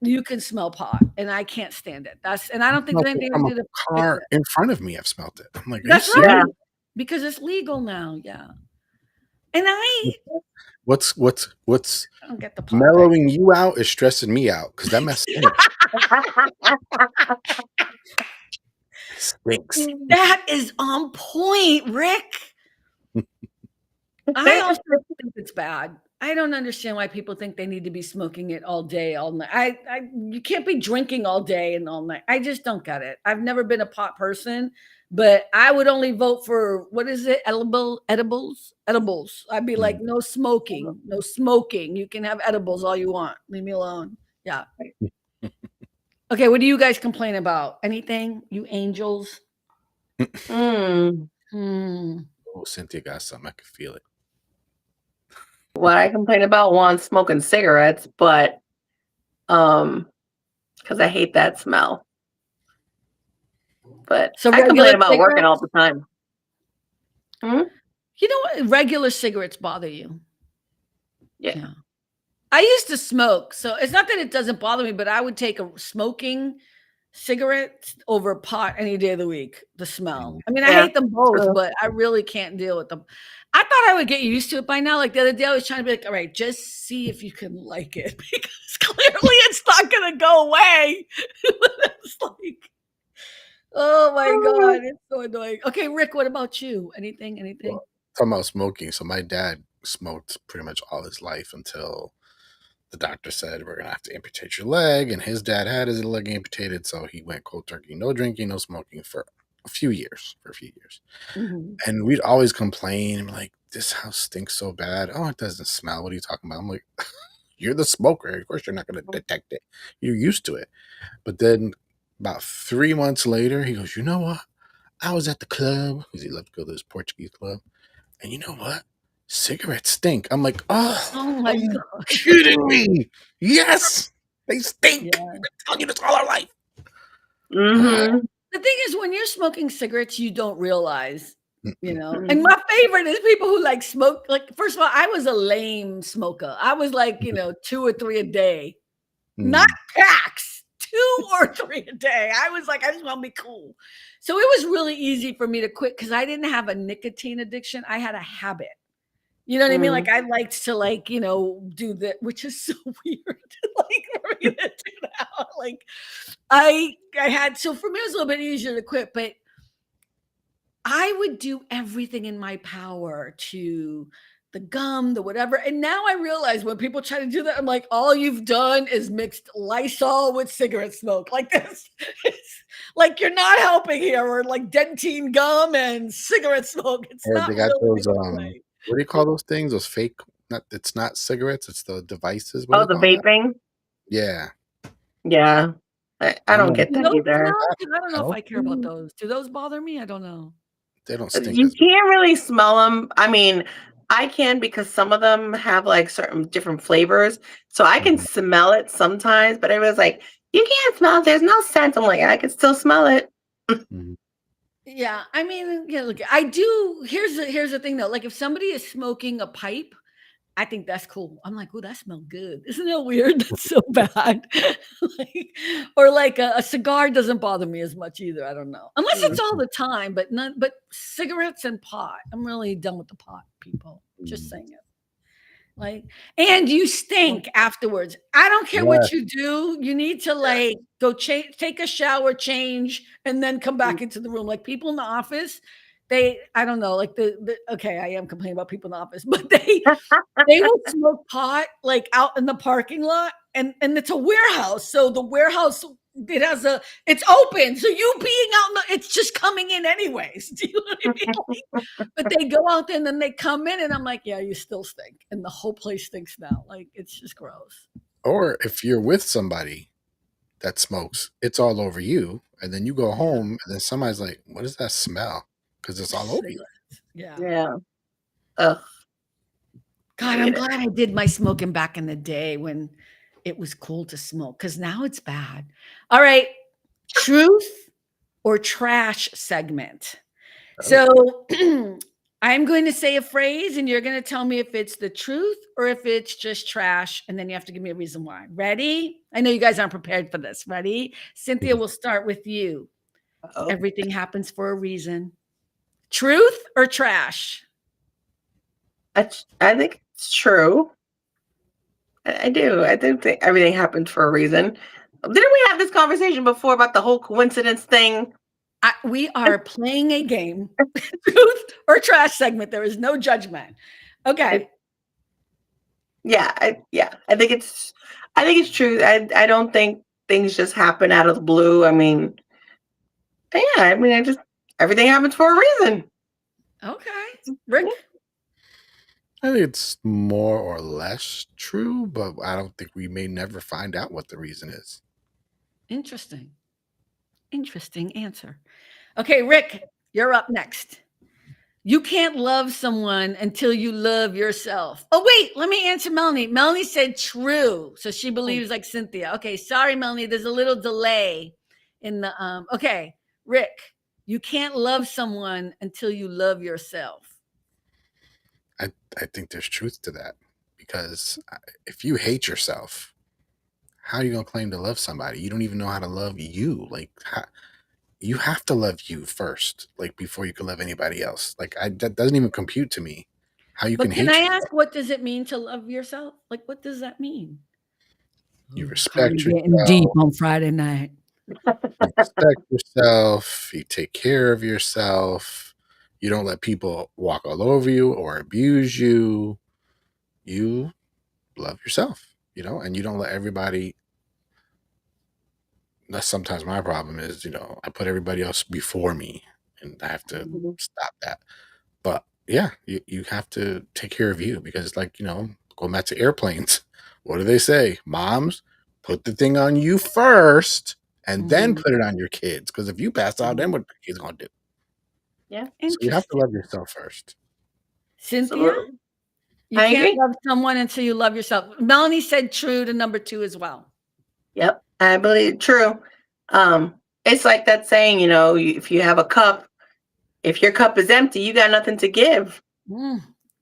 you can smell pot, and I can't stand it. And I don't think Smelled there's it anything from to a do to fix car it. in front of me. I've smelled it. I'm like, are you That's serious? right, Yeah. because it's legal now. Yeah, and I What's don't get the pot thing. mellowing you out is stressing me out because that mess stinks. Stinks. That is on point, Rick. I also think it's bad. I don't understand why people think they need to be smoking it all day, all night. You can't be drinking all day and all night. I just don't get it. I've never been a pot person, but I would only vote for what is it? Edibles. I'd be like, no smoking, no smoking. You can have edibles all you want. Leave me alone. Yeah. Okay, what do you guys complain about? Anything, you angels? Mm. Oh, Cynthia got something. I can feel it. What I complain about, one, smoking cigarettes, but because I hate that smell. But So I complain regular about working cigarettes? all the time. You know what? Regular cigarettes bother you. Yeah. I used to smoke, so it's not that it doesn't bother me, but I would take a smoking cigarette over pot any day of the week. The smell. I mean, I Yeah. hate them both, True. but I really can't deal with them. I thought I would get used to it by now. Like the other day, I was trying to be like, all right, just see if you can like it because clearly it's not going to go away. It's like, oh my God, it's so annoying. Okay, Rick, what about you? Anything? Well, talking about smoking. So my dad smoked pretty much all his life until the doctor said we're gonna have to amputate your leg, and his dad had his leg amputated, so he went cold turkey, no drinking, no smoking for a few years. Mhm. And we'd always complain, I'm like, this house stinks so bad. Oh, it doesn't smell. What are you talking about? I'm like, you're the smoker. Of course you're not gonna detect it. You're used to it. But then about 3 months later, he goes, you know what? I was at the club because he loved to go to this Portuguese club. And you know what? Cigarettes stink. I'm like, Oh my you God. kidding me? Yes, they stink. Yeah. We've been telling you this all our life. Mm-hmm. The thing is, when you're smoking cigarettes, you don't realize, you know. Mm-hmm. And my favorite is people who like smoke. Like, first of all, I was a lame smoker. I was like, 2 or 3 a day, not packs, 2 or 3 a day. I was like, I just want to be cool. So it was really easy for me to quit because I didn't have a nicotine addiction. I had a habit. You know what I mean? Like I liked to do that, which is so weird. Like for me to do that. Like I had, so for me it was a little bit easier to quit, but I would do everything in my power to the gum, the whatever. And now I realize when people try to do that, I'm like, all you've done is mixed Lysol with cigarette smoke. Like this. It's like you're not helping here, or like dentine gum and cigarette smoke. It's Or not they got really those the way. what do you call those things? Those fake it's not cigarettes, it's the devices. What do Oh, you the call that? vaping? Yeah. Yeah. I I'm don't like, get Do that those either. smell? 'Cause I don't know if I care about healthy? those. Do those bother me? I don't know. They don't stink You as can't really smell them. I mean, I can because some of them have like certain different flavors. So I can much. smell it sometimes, but everyone's like, you can't smell it. There's no scent. I'm like, I can still smell it. Mhm. Yeah, I mean, yeah, look, I do. Here's the thing though. Like if somebody is smoking a pipe, I think that's cool. I'm like, oh, that smells good. Isn't that weird? That's so bad. Like, or like a cigar doesn't bother me as much either. I don't know. Unless it's all the time, but cigarettes and pot. I'm really done with the pot, people. Just saying it. Like, and you stink afterwards. I don't care what Yes. you do. You need to like go change, take a shower, change, and then come back into the room. Like people in the office, I don't know, like okay, I am complaining about people in the office, but they will smoke pot like out in the parking lot, and it's a warehouse. So the warehouse, it's open. So you being out, it's just coming in anyways. Do you know what I mean? But they go out there and then they come in, and I'm like, yeah, you still stink, and the whole place stinks now. Like it's just gross. Or if you're with somebody that smokes, it's all over you, and then you go home, and then somebody's like, "What is that smell?" Because it's all over you. Yeah. Yeah. Ugh. God, I'm glad I did my smoking back in the day when it was cool to smoke, because now it's bad. All right. Truth or trash segment. So I'm going to say a phrase and you're going to tell me if it's the truth or if it's just trash. And then you have to give me a reason why. Ready? I know you guys aren't prepared for this. Ready? Cynthia, we'll start with you. Uh-oh. Everything happens for a reason. Truth or trash? I think it's true. I do. I do think everything happens for a reason. Didn't we have this conversation before about the whole coincidence thing? We are playing a game. Truth or trash segment. There is no judgment. Okay. I think it's true. I don't think things just happen out of the blue. I mean, everything happens for a reason. Okay. Rick? I think it's more or less true, but I don't think we may never find out what the reason is. Interesting answer. Okay, Rick, you're up next. You can't love someone until you love yourself. Oh, wait, let me answer Melanie. Melanie said true. So she believes like Cynthia. Okay, sorry, Melanie. There's a little delay in the, okay, Rick, you can't love someone until you love yourself. I think there's truth to that, because if you hate yourself, how are you going to claim to love somebody? You don't even know how to love you. Like, you have to love you first, like, before you can love anybody else. Like, that doesn't even compute to me. How you But can hate I yourself. ask, what does it mean to love yourself? Like, what does that mean? You respect Carmen getting yourself. deep on Friday night. You respect yourself. You take care of yourself. You don't let people walk all over you or abuse you. You love yourself, and you don't let everybody. That's sometimes my problem is, I put everybody else before me, and I have to stop that. But yeah, you have to take care of you, because, like, going back to airplanes, what do they say? Moms, put the thing on you first and then put it on your kids. Because if you pass out, then what the kids going to do? Yeah. So you have to love yourself first. Cynthia? Absolutely. You I can't agree. love someone until you love yourself. Melanie said true to number 2 as well. Yep, I believe true. It's like that saying, if you have a cup, if your cup is empty, you got nothing to give.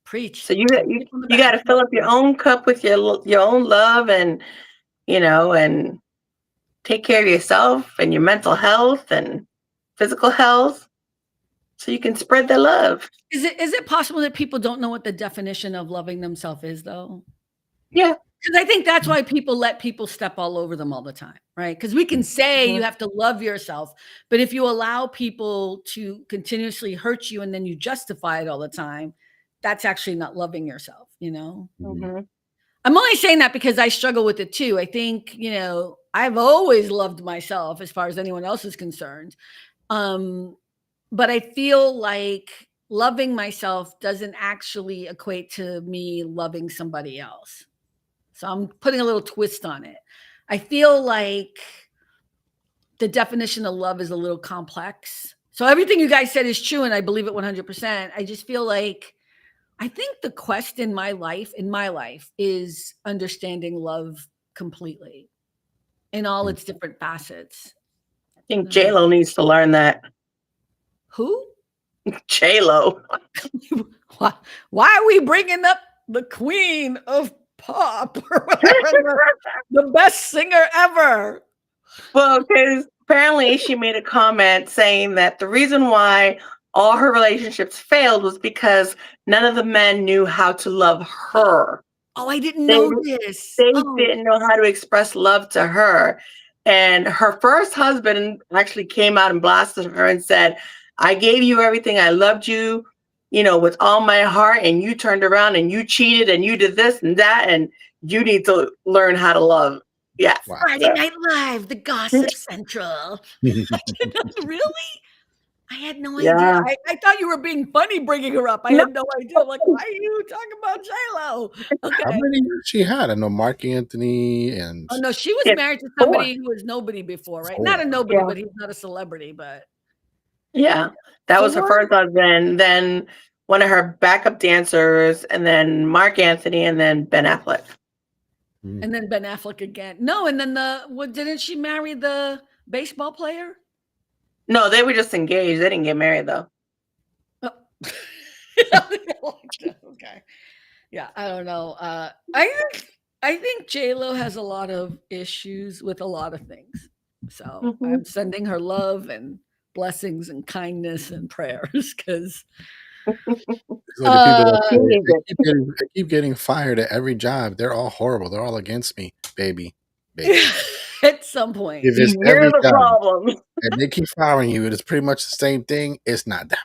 Preach. So you got to fill up your own cup with your own love, and and take care of yourself and your mental health and physical health, so you can spread the love. Is it possible that people don't know what the definition of loving themselves is, though? Yeah. Because I think that's why people let people step all over them all the time, right? Because we can say you have to love yourself, but if you allow people to continuously hurt you and then you justify it all the time, that's actually not loving yourself, Mm-hmm. I'm only saying that because I struggle with it too. I think, I've always loved myself as far as anyone else is concerned. But I feel like loving myself doesn't actually equate to me loving somebody else. So I'm putting a little twist on it. I feel like the definition of love is a little complex. So everything you guys said is true, and I believe it 100%. I just feel like I think the quest in my life is understanding love completely in all its different facets. I think J-Lo needs to learn that. Who? J-Lo. Why are we bringing up the queen of pop or whatever, the best singer ever? Well, because apparently she made a comment saying that the reason why all her relationships failed was because none of the men knew how to love her. Oh, I didn't know this. They didn't know how to express love to her. And her first husband actually came out and blasted her and said, I gave you everything. I loved you, with all my heart. And you turned around and you cheated and you did this and that. And you need to learn how to love. Yeah. Wow. Friday Night Live, the Gossip Central. Really? I had no idea. I thought you were being funny bringing her up. I had no idea. I'm like, why are you talking about J-Lo? Okay. How many years she had? I know Mark Anthony and. Oh, no, she was married to somebody who was nobody before, right? Not a nobody, but he's not a celebrity, but. Yeah, that was her first husband. Then one of her backup dancers, and then Mark Anthony, and then Ben Affleck. And then Ben Affleck again. No, and then didn't she marry the baseball player? No, they were just engaged. They didn't get married though. Oh. Okay. Yeah, I don't know. I think J-Lo has a lot of issues with a lot of things. So I'm sending her love and blessings and kindness and prayers because So the people that She needs it. they keep getting fired at every job, they're all horrible. They're all against me, baby. at some point. If it's You're every the job problem. and they keep firing you, and it's pretty much the same thing, it's not them.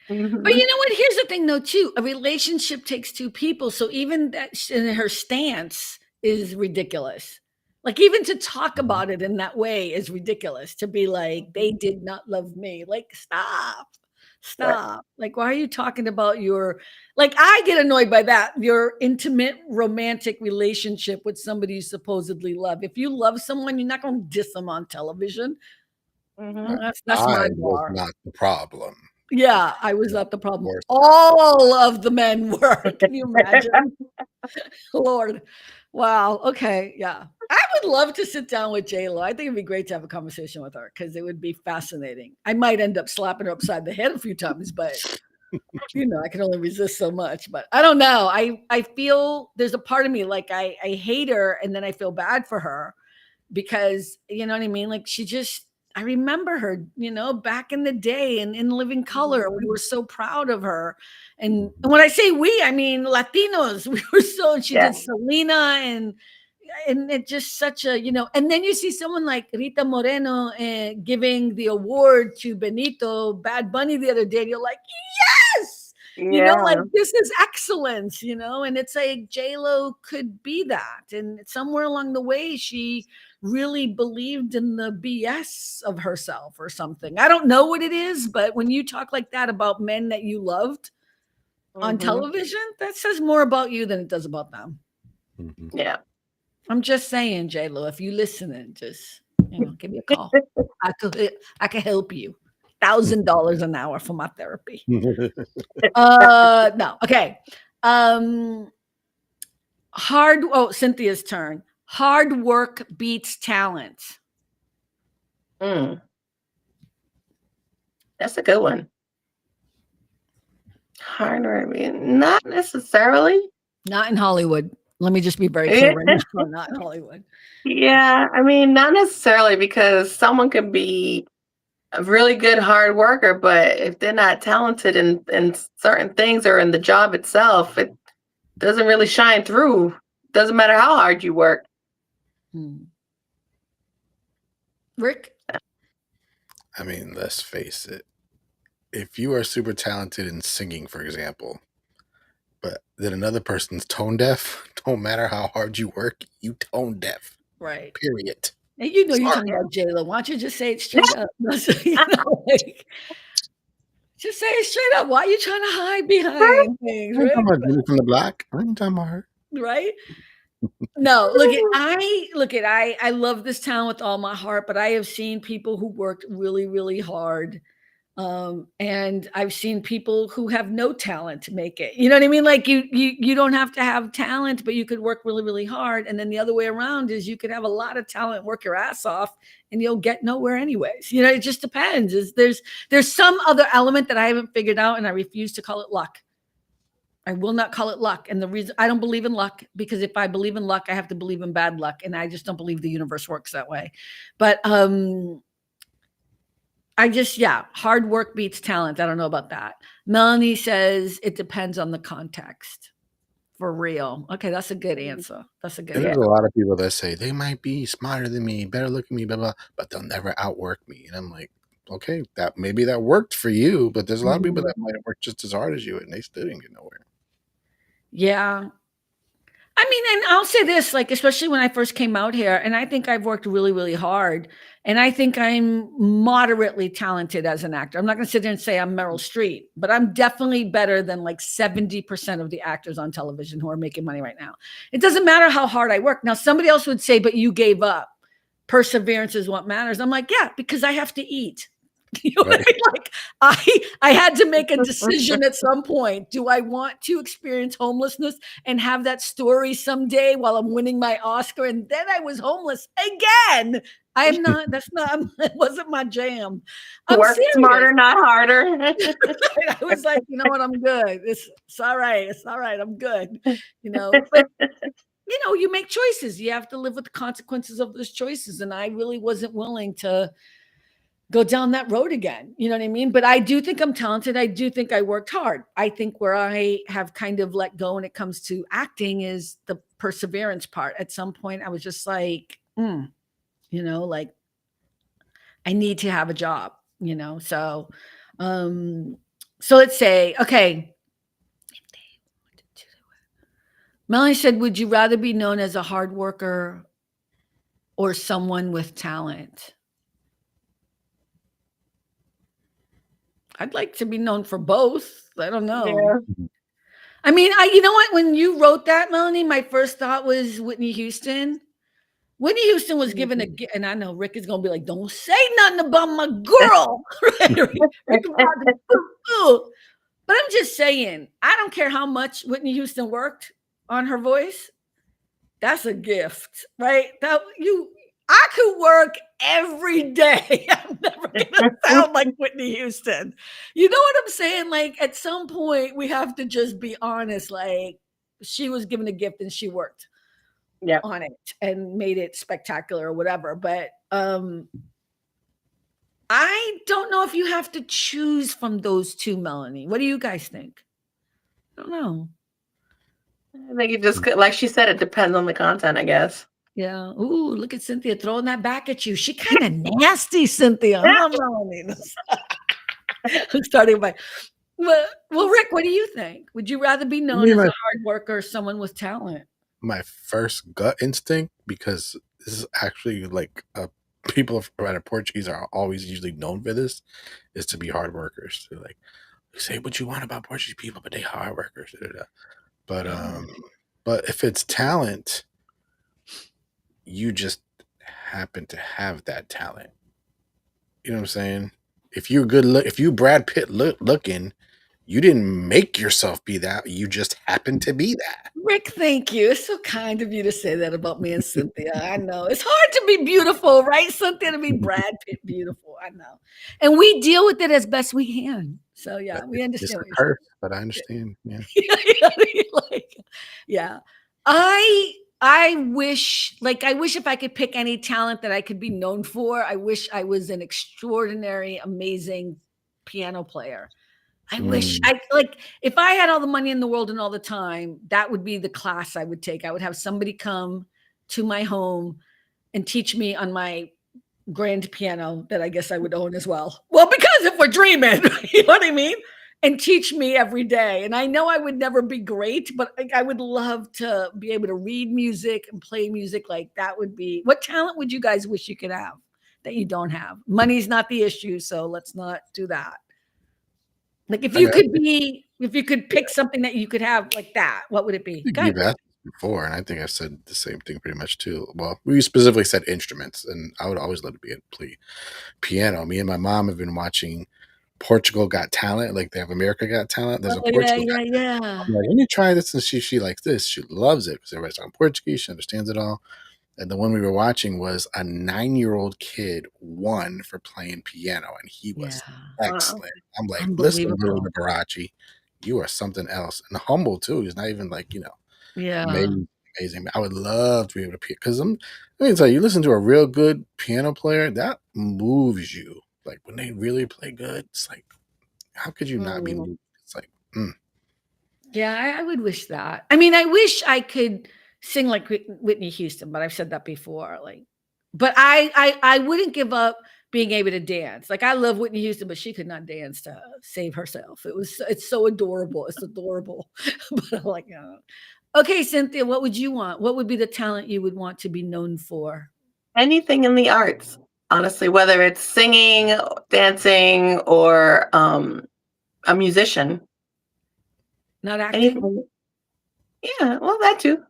But you know what? Here's the thing, though, too. A relationship takes two people. So even that in her stance is ridiculous. Like even to talk about it in that way is ridiculous. To be like, they did not love me. Like, stop. Like, why are you talking about your? Like, I get annoyed by that. Your intimate romantic relationship with somebody you supposedly love. If you love someone, you're not going to diss them on television. That's my I was bar. not the problem. Yeah, I was not the problem. course. All of the men were. Can you imagine? Lord. Wow. Okay. Yeah. I would love to sit down with J-Lo. I think it'd be great to have a conversation with her because it would be fascinating. I might end up slapping her upside the head a few times, but I can only resist so much. But I don't know. I feel there's a part of me like I hate her and then I feel bad for her because you know what I mean? Like I remember her, back in the day and in Living Color. We were so proud of her. And when I say we, I mean Latinos. We were she did Selena and it's just such a, and then you see someone like Rita Moreno giving the award to Benito Bad Bunny the other day. And you're like, yes, like this is excellence, and it's like J-Lo could be that. And somewhere along the way, she really believed in the BS of herself or something. I don't know what it is, but when you talk like that about men that you loved on television, that says more about you than it does about them. Yeah. I'm just saying, J-Lo, if you listening, just give me a call. I could help you. $1,000 an hour for my therapy. No. Okay. Cynthia's turn. Hard work beats talent. That's a good one. Hard work, not necessarily. Not in Hollywood. Let me just be very clear right now. Not in Hollywood. Yeah, I mean, not necessarily because someone can be a really good hard worker, but if they're not talented in certain things or in the job itself, it doesn't really shine through. Doesn't matter how hard you work. Rick? I mean, let's face it. If you are super talented in singing, for example, but then another person's tone deaf, don't matter how hard you work, you tone deaf. Right. Period. And you're talking about J-Lo. Why don't you just say it straight up? Just say it straight up. Why are you trying to hide behind things? I'm talking about Jenny from the Block. I ain't talking about her. Right? No, I love this town with all my heart, but I have seen people who worked really, really hard. And I've seen people who have no talent to make it. You know what I mean? Like you don't have to have talent, but you could work really, really hard. And then the other way around is you could have a lot of talent, work your ass off, and you'll get nowhere anyways. It just depends. There's some other element that I haven't figured out, and I refuse to call it luck. I will not call it luck. And the reason I don't believe in luck, because if I believe in luck, I have to believe in bad luck. And I just don't believe the universe works that way. But hard work beats talent. I don't know about that. Melanie says it depends on the context. For real. Okay, that's a good answer. There's a lot of people that say they might be smarter than me, better looking me, blah, blah, but they'll never outwork me. And I'm like, okay, maybe that worked for you, but there's a lot of people that might have worked just as hard as you and they still didn't get nowhere. Yeah. I mean, and I'll say this, like, especially when I first came out here, and I think I've worked really, really hard. And I think I'm moderately talented as an actor. I'm not going to sit there and say I'm Meryl Streep, but I'm definitely better than like 70% of the actors on television who are making money right now. It doesn't matter how hard I work. Now, somebody else would say, but you gave up. Perseverance is what matters. I'm like, yeah, because I have to eat. You know what Right. I mean? Like I had to make a decision at some point. Do I want to experience homelessness and have that story someday while I'm winning my Oscar? And then I was homeless again. I'm not, that's not, it wasn't my jam. I'm Work serious. smarter, not harder. I was like, you know what? I'm good. It's all right. It's all right. I'm good. But you make choices. You have to live with the consequences of those choices. And I really wasn't willing to go down that road again. You know what I mean? But I do think I'm talented. I do think I worked hard. I think where I have kind of let go when it comes to acting is the perseverance part. At some point, I was just like, like I need to have a job, So let's say, okay. Melanie said, would you rather be known as a hard worker or someone with talent? I'd like to be known for both. I don't know. Yeah. I mean, you know what? When you wrote that, Melanie, my first thought was Whitney Houston. Whitney Houston was given a gift, and I know Rick is gonna be like, "Don't say nothing about my girl." Rick but I'm just saying, I don't care how much Whitney Houston worked on her voice. That's a gift, right? I could work every day. I'm never gonna sound like Whitney Houston. You know what I'm saying? Like at some point, we have to just be honest. Like she was given a gift and she worked on it and made it spectacular or whatever. But I don't know if you have to choose from those two, Melanie. What do you guys think? I don't know. I think it just, like she said, it depends on the content, I guess. Yeah. Ooh, look at Cynthia throwing that back at you. She kind of nasty, Cynthia. Huh, Melanie? I'm starting by. Well, Rick, what do you think? Would you rather be known as a hard worker or someone with talent? My first gut instinct, because this is actually like people that are Portuguese are always usually known for this, is to be hard workers. They're like, say what you want about Portuguese people, but they hard workers. But if it's talent, you just happen to have that talent. You know what I'm saying? If you're if you Brad Pitt looking, you didn't make yourself be that. You just happen to be that. Rick, thank you. It's so kind of you to say that about me and Cynthia. I know it's hard to be beautiful, right, Cynthia? To be Brad Pitt beautiful. I know, and we deal with it as best we can. So yeah, we It's understand a what you're curse, but I understand. Yeah. Yeah. I wish if I could pick any talent that I could be known for, I wish I was an extraordinary, amazing piano player. I wish if I had all the money in the world and all the time, that would be the class I would take. I would have somebody come to my home and teach me on my grand piano that I guess I would own as well. Well, because if we're dreaming, you know what I mean? And teach me every day. And I know I would never be great, but I would love to be able to read music and play music. Like that would be, what talent would you guys wish you could have that you don't have? Money's not the issue, so let's not do that. Like if you could pick something that you could have like that, what would it be? You've asked before, and I think I've said the same thing pretty much too. Well, we specifically said instruments, and I would always love to be able to play piano. Me and my mom have been watching Portugal Got Talent, like they have America Got Talent. There's a Portugal Got Talent. I'm like, let me try this, and she likes this. She loves it because everybody's talking Portuguese. She understands it all. And the one we were watching was a 9-year-old kid won for playing piano, and he was excellent. I'm like, listen, little Liberace, you are something else, and humble too. He's not even like amazing. I would love to be able to pick because let me tell you, you listen to a real good piano player that moves you. Like when they really play good, it's like, how could you not be moved? It's like, Yeah, I would wish that. I mean, I wish I could sing like Whitney Houston, but I've said that before. Like, but I wouldn't give up being able to dance. Like I love Whitney Houston, but she could not dance to save herself. It's so adorable. It's adorable. But I'm like, okay, Cynthia, what would you want? What would be the talent you would want to be known for? Anything in the arts, honestly, whether it's singing, dancing, or a musician. Not acting? Anything. Yeah, well, that too.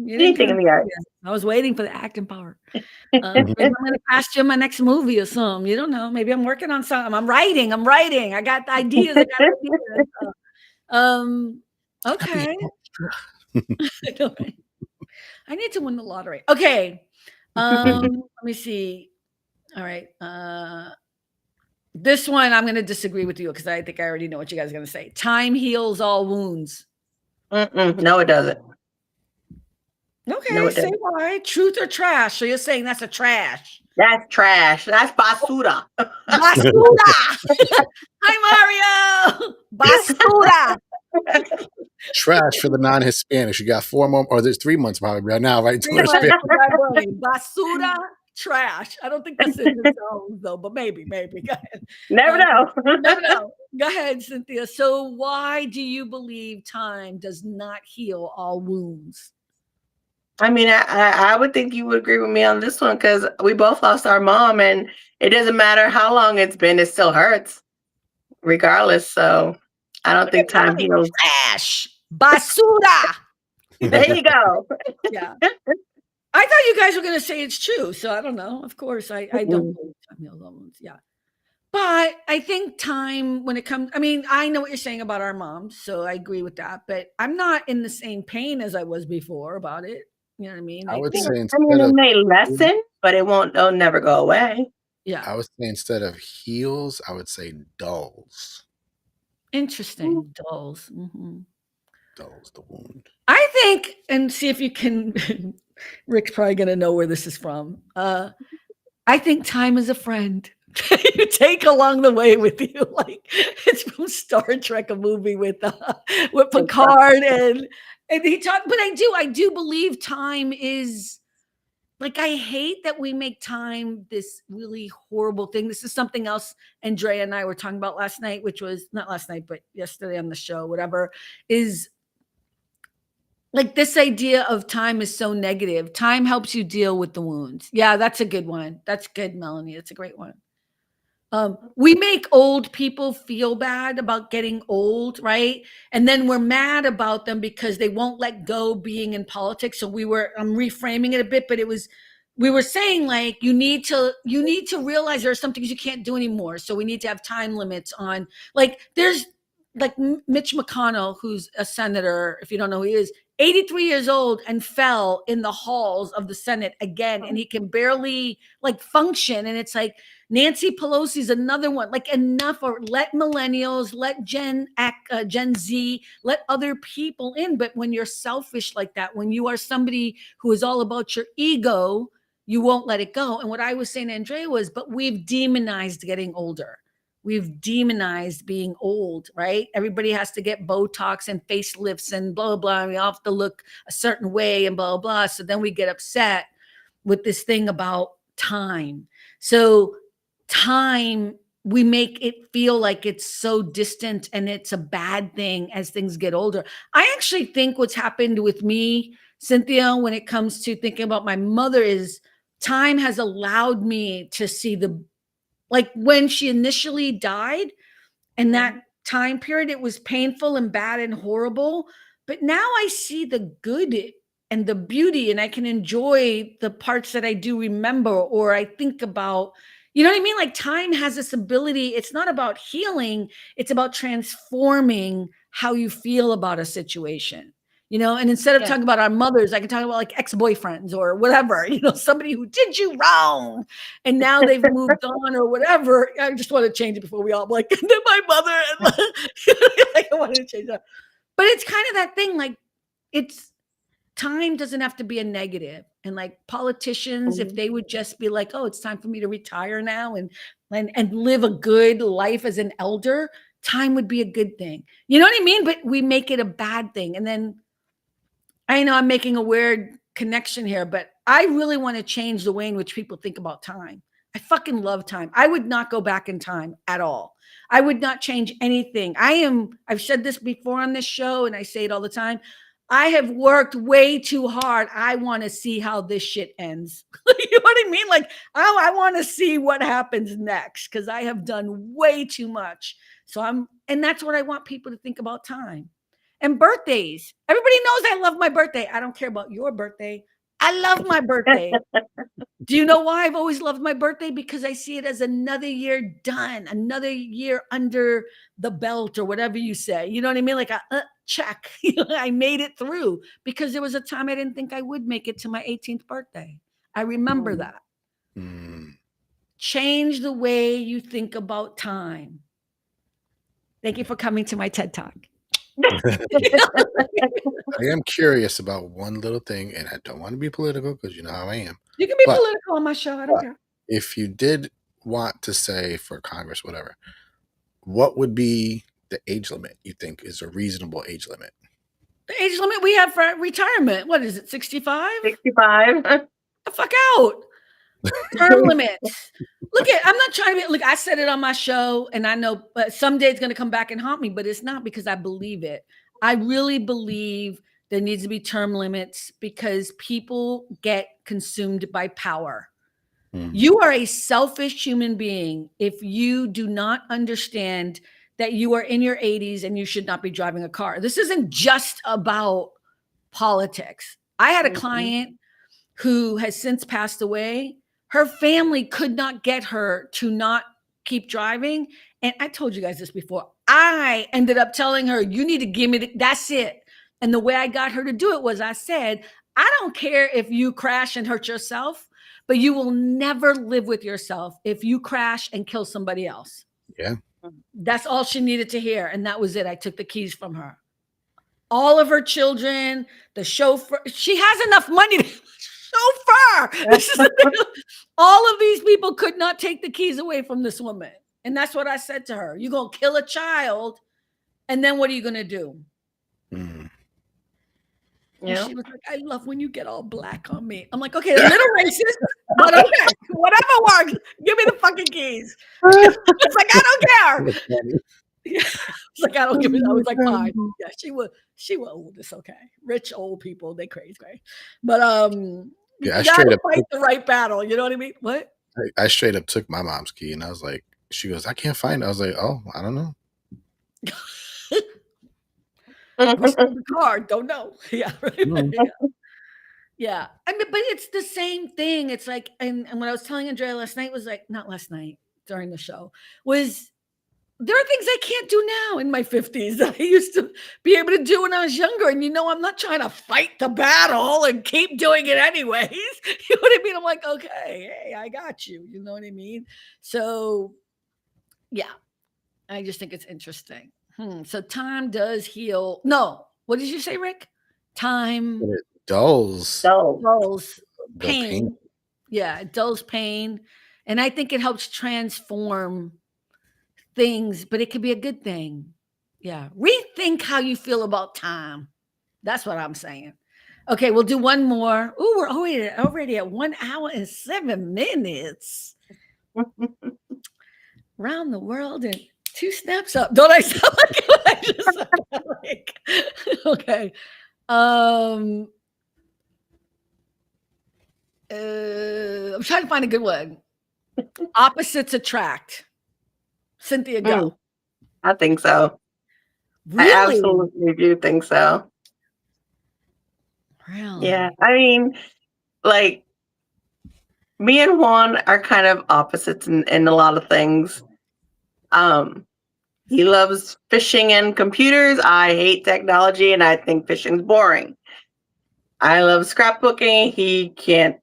Anything in the arts. I was waiting for the acting part. Maybe I'm going to cast you in my next movie or something. You don't know. Maybe I'm working on something. I'm writing. I got ideas. Okay. I need to win the lottery. Okay. Let me see. All right. This one I'm going to disagree with you because I think I already know what you guys are going to say. Time heals all wounds. No, it doesn't. Okay, No, it say doesn't. why. Truth or trash? So you're saying that's a trash. That's trash. That's basura. Basura. Hi, Mario. Basura. Trash for the non-Hispanics. You got 4 more, or there's 3 months probably right now, right? Basura, trash. I don't think that's in the zones though, but maybe. Go ahead. Never know. Never know. Go ahead, Cynthia. So why do you believe time does not heal all wounds? I mean, I would think you would agree with me on this one because we both lost our mom, and it doesn't matter how long it's been, it still hurts, regardless. So I don't think time heals. Trash. Basura. There you go. Yeah. I thought you guys were going to say it's true. So I don't know. Of course, I don't believe time heals all wounds. Yeah. But I think time, when it comes, I mean, I know what you're saying about our moms, so I agree with that. But I'm not in the same pain as I was before about it. You know what I mean? I would say it may lessen, but it'll never go away. Yeah. I would say instead of heals, I would say dulls. Interesting. Dulls. Mm-hmm. Dulls the wound. I think, and see if you can, Rick's probably going to know where this is from. I think time is a friend. You take along the way with you, like it's from Star Trek, a movie with Picard, and he talked. But I do believe time is like, I hate that we make time this really horrible thing. This is something else Andrea and I were talking about last night, which was not last night, but yesterday on the show. Whatever is. Like this idea of time is so negative. Time helps you deal with the wounds. Yeah, that's a good one. That's good, Melanie. That's a great one. We make old people feel bad about getting old, right? And then we're mad about them because they won't let go being in politics. So I'm reframing it a bit, but we were saying like, you need to realize there are some things you can't do anymore. So we need to have time limits on, like, there's like Mitch McConnell, who's a senator, if you don't know who he is, 83 years old and fell in the halls of the Senate again, and he can barely like function. And it's like, Nancy Pelosi's another one. Like, enough, or let millennials, let Gen Z, let other people in. But when you're selfish like that, when you are somebody who is all about your ego, you won't let it go. And what I was saying to Andrea was, but we've demonized getting older. We've demonized being old, right? Everybody has to get Botox and facelifts and blah, blah, and we all have to look a certain way and blah, blah. So then we get upset with this thing about time. So time, we make it feel like it's so distant and it's a bad thing as things get older. I actually think what's happened with me, Cynthia, when it comes to thinking about my mother, is time has allowed me to see like when she initially died, and that time period, it was painful and bad and horrible. But now I see the good and the beauty, and I can enjoy the parts that I do remember, or I think about, you know what I mean? Like, time has this ability. It's not about healing. It's about transforming how you feel about a situation. And instead of talking about our mothers, I can talk about like ex-boyfriends or whatever, somebody who did you wrong and now they've moved on or whatever. I just want to change it before we all like, and then my mother, and like, I wanted to change that. But it's kind of that thing, like, time doesn't have to be a negative. And like politicians, if they would just be like, oh, it's time for me to retire now and live a good life as an elder, time would be a good thing. You know what I mean? But we make it a bad thing. And then I know I'm making a weird connection here, but I really want to change the way in which people think about time. I fucking love time. I would not go back in time at all. I would not change anything. I've said this before on this show, and I say it all the time. I have worked way too hard. I want to see how this shit ends. You know what I mean? Like, I want to see what happens next, because I have done way too much. And that's what I want people to think about time. And birthdays. Everybody knows I love my birthday. I don't care about your birthday. I love my birthday. Do you know why I've always loved my birthday? Because I see it as another year done, another year under the belt, or whatever you say. You know what I mean? Like a check. I made it through, because there was a time I didn't think I would make it to my 18th birthday. I remember that. Change the way you think about time. Thank you for coming to my TED Talk. I am curious about one little thing, and I don't want to be political because you know how I am. You can be But- political on my show. I don't care. If you did want to say for Congress, whatever, what would be the age limit you think is a reasonable age limit? The age limit we have for retirement, what is it, 65? 65. The fuck out. Term limits. Look, I'm not trying to be, look, I said it on my show, and I know someday it's going to come back and haunt me, but it's not, because I believe it. I really believe there needs to be term limits, because people get consumed by power. You are a selfish human being if you do not understand that you are in your 80s and you should not be driving a car. This isn't just about politics. I had a client who has since passed away. Her family could not get her to not keep driving. And I told you guys this before. I ended up telling her, you need to give me that's it. And the way I got her to do it was I said, I don't care if you crash and hurt yourself, but you will never live with yourself if you crash and kill somebody else. Yeah. That's all she needed to hear. And that was it. I took the keys from her. All of her children, the chauffeur, she has enough money to chauffeur. This is the thing. All of these people could not take the keys away from this woman. And that's what I said to her. You're going to kill a child, and then what are you going to do? Yeah. She was like, I love when you get all black on me. I'm like, okay, a little racist, but okay, whatever works. Give me the fucking keys. It's like, I don't care. It's like, I don't give it. I was like, fine. Yeah, she was old. It's okay. Rich old people, they crazy, right? But Yeah, I you straight gotta up fight the right battle. You know what I mean? What? I straight up took my mom's key, and I was like, she goes, I can't find it. I was like, oh, I don't know. We stole the car. Don't know. Yeah. Right? Yeah. I mean, but it's the same thing. It's like, and what I was telling Andrea last night was like, not last night, during the show, was there are things I can't do now in my 50s that I used to be able to do when I was younger. And I'm not trying to fight the battle and keep doing it anyways. You know what I mean? I'm like, okay, hey, I got you. You know what I mean? So yeah, I just think it's interesting. So time does heal. No, what did you say, Rick? Time But it dulls dulls the pain. Yeah, it dulls pain. And I think it helps transform things, but it could be a good thing. Yeah. Rethink how you feel about time. That's what I'm saying. Okay, we'll do one more. Ooh, we're already at 1 hour and 7 minutes. Around the world in 2 snaps up. Don't I sound like what I just sound like? Okay. I'm trying to find a good one. Opposites attract. Cynthia, go. I think so. Really? I absolutely do think so. Really? Yeah. I mean, like, me and Juan are kind of opposites in a lot of things. He loves fishing and computers. I hate technology, and I think fishing's boring. I love scrapbooking. He can't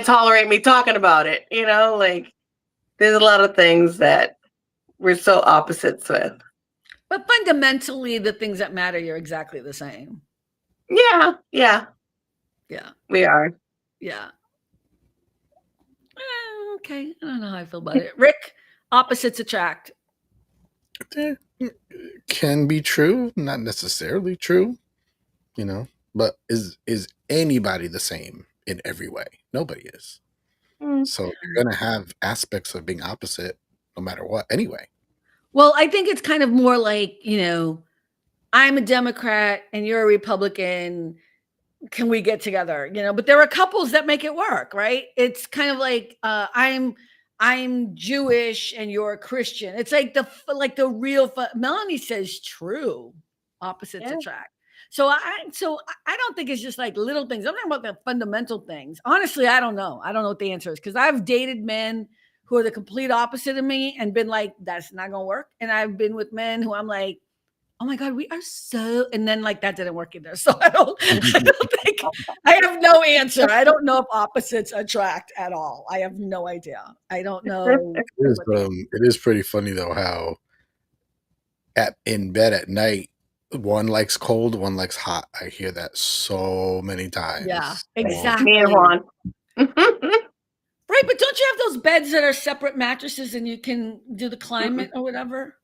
tolerate me talking about it. Like, there's a lot of things that we're so opposites with. But fundamentally, the things that matter, you're exactly the same. Yeah. Yeah. We are. Yeah. Okay. I don't know how I feel about it. Rick, opposites attract. Can be true, not necessarily true, but is anybody the same in every way? Nobody is. So you're going to have aspects of being opposite no matter what anyway. Well, I think it's kind of more like, I'm a Democrat and you're a Republican. Can we get together? But there are couples that make it work, right? It's kind of like I'm Jewish and you're a Christian. It's like the real Melanie says true. Opposites attract. So I don't think it's just like little things. I'm talking about the fundamental things. Honestly, I don't know. I don't know what the answer is because I've dated men who are the complete opposite of me and been like, that's not gonna work. And I've been with men who I'm like, oh my God, we are so, and then like that didn't work either. So I don't think I have no answer. I don't know if opposites attract at all. I have no idea. I don't know. It is pretty funny though how in bed at night, one likes cold, one likes hot. I hear that so many times. Yeah, So- exactly. Me and Juan. Right, but don't you have those beds that are separate mattresses and you can do the climate or whatever?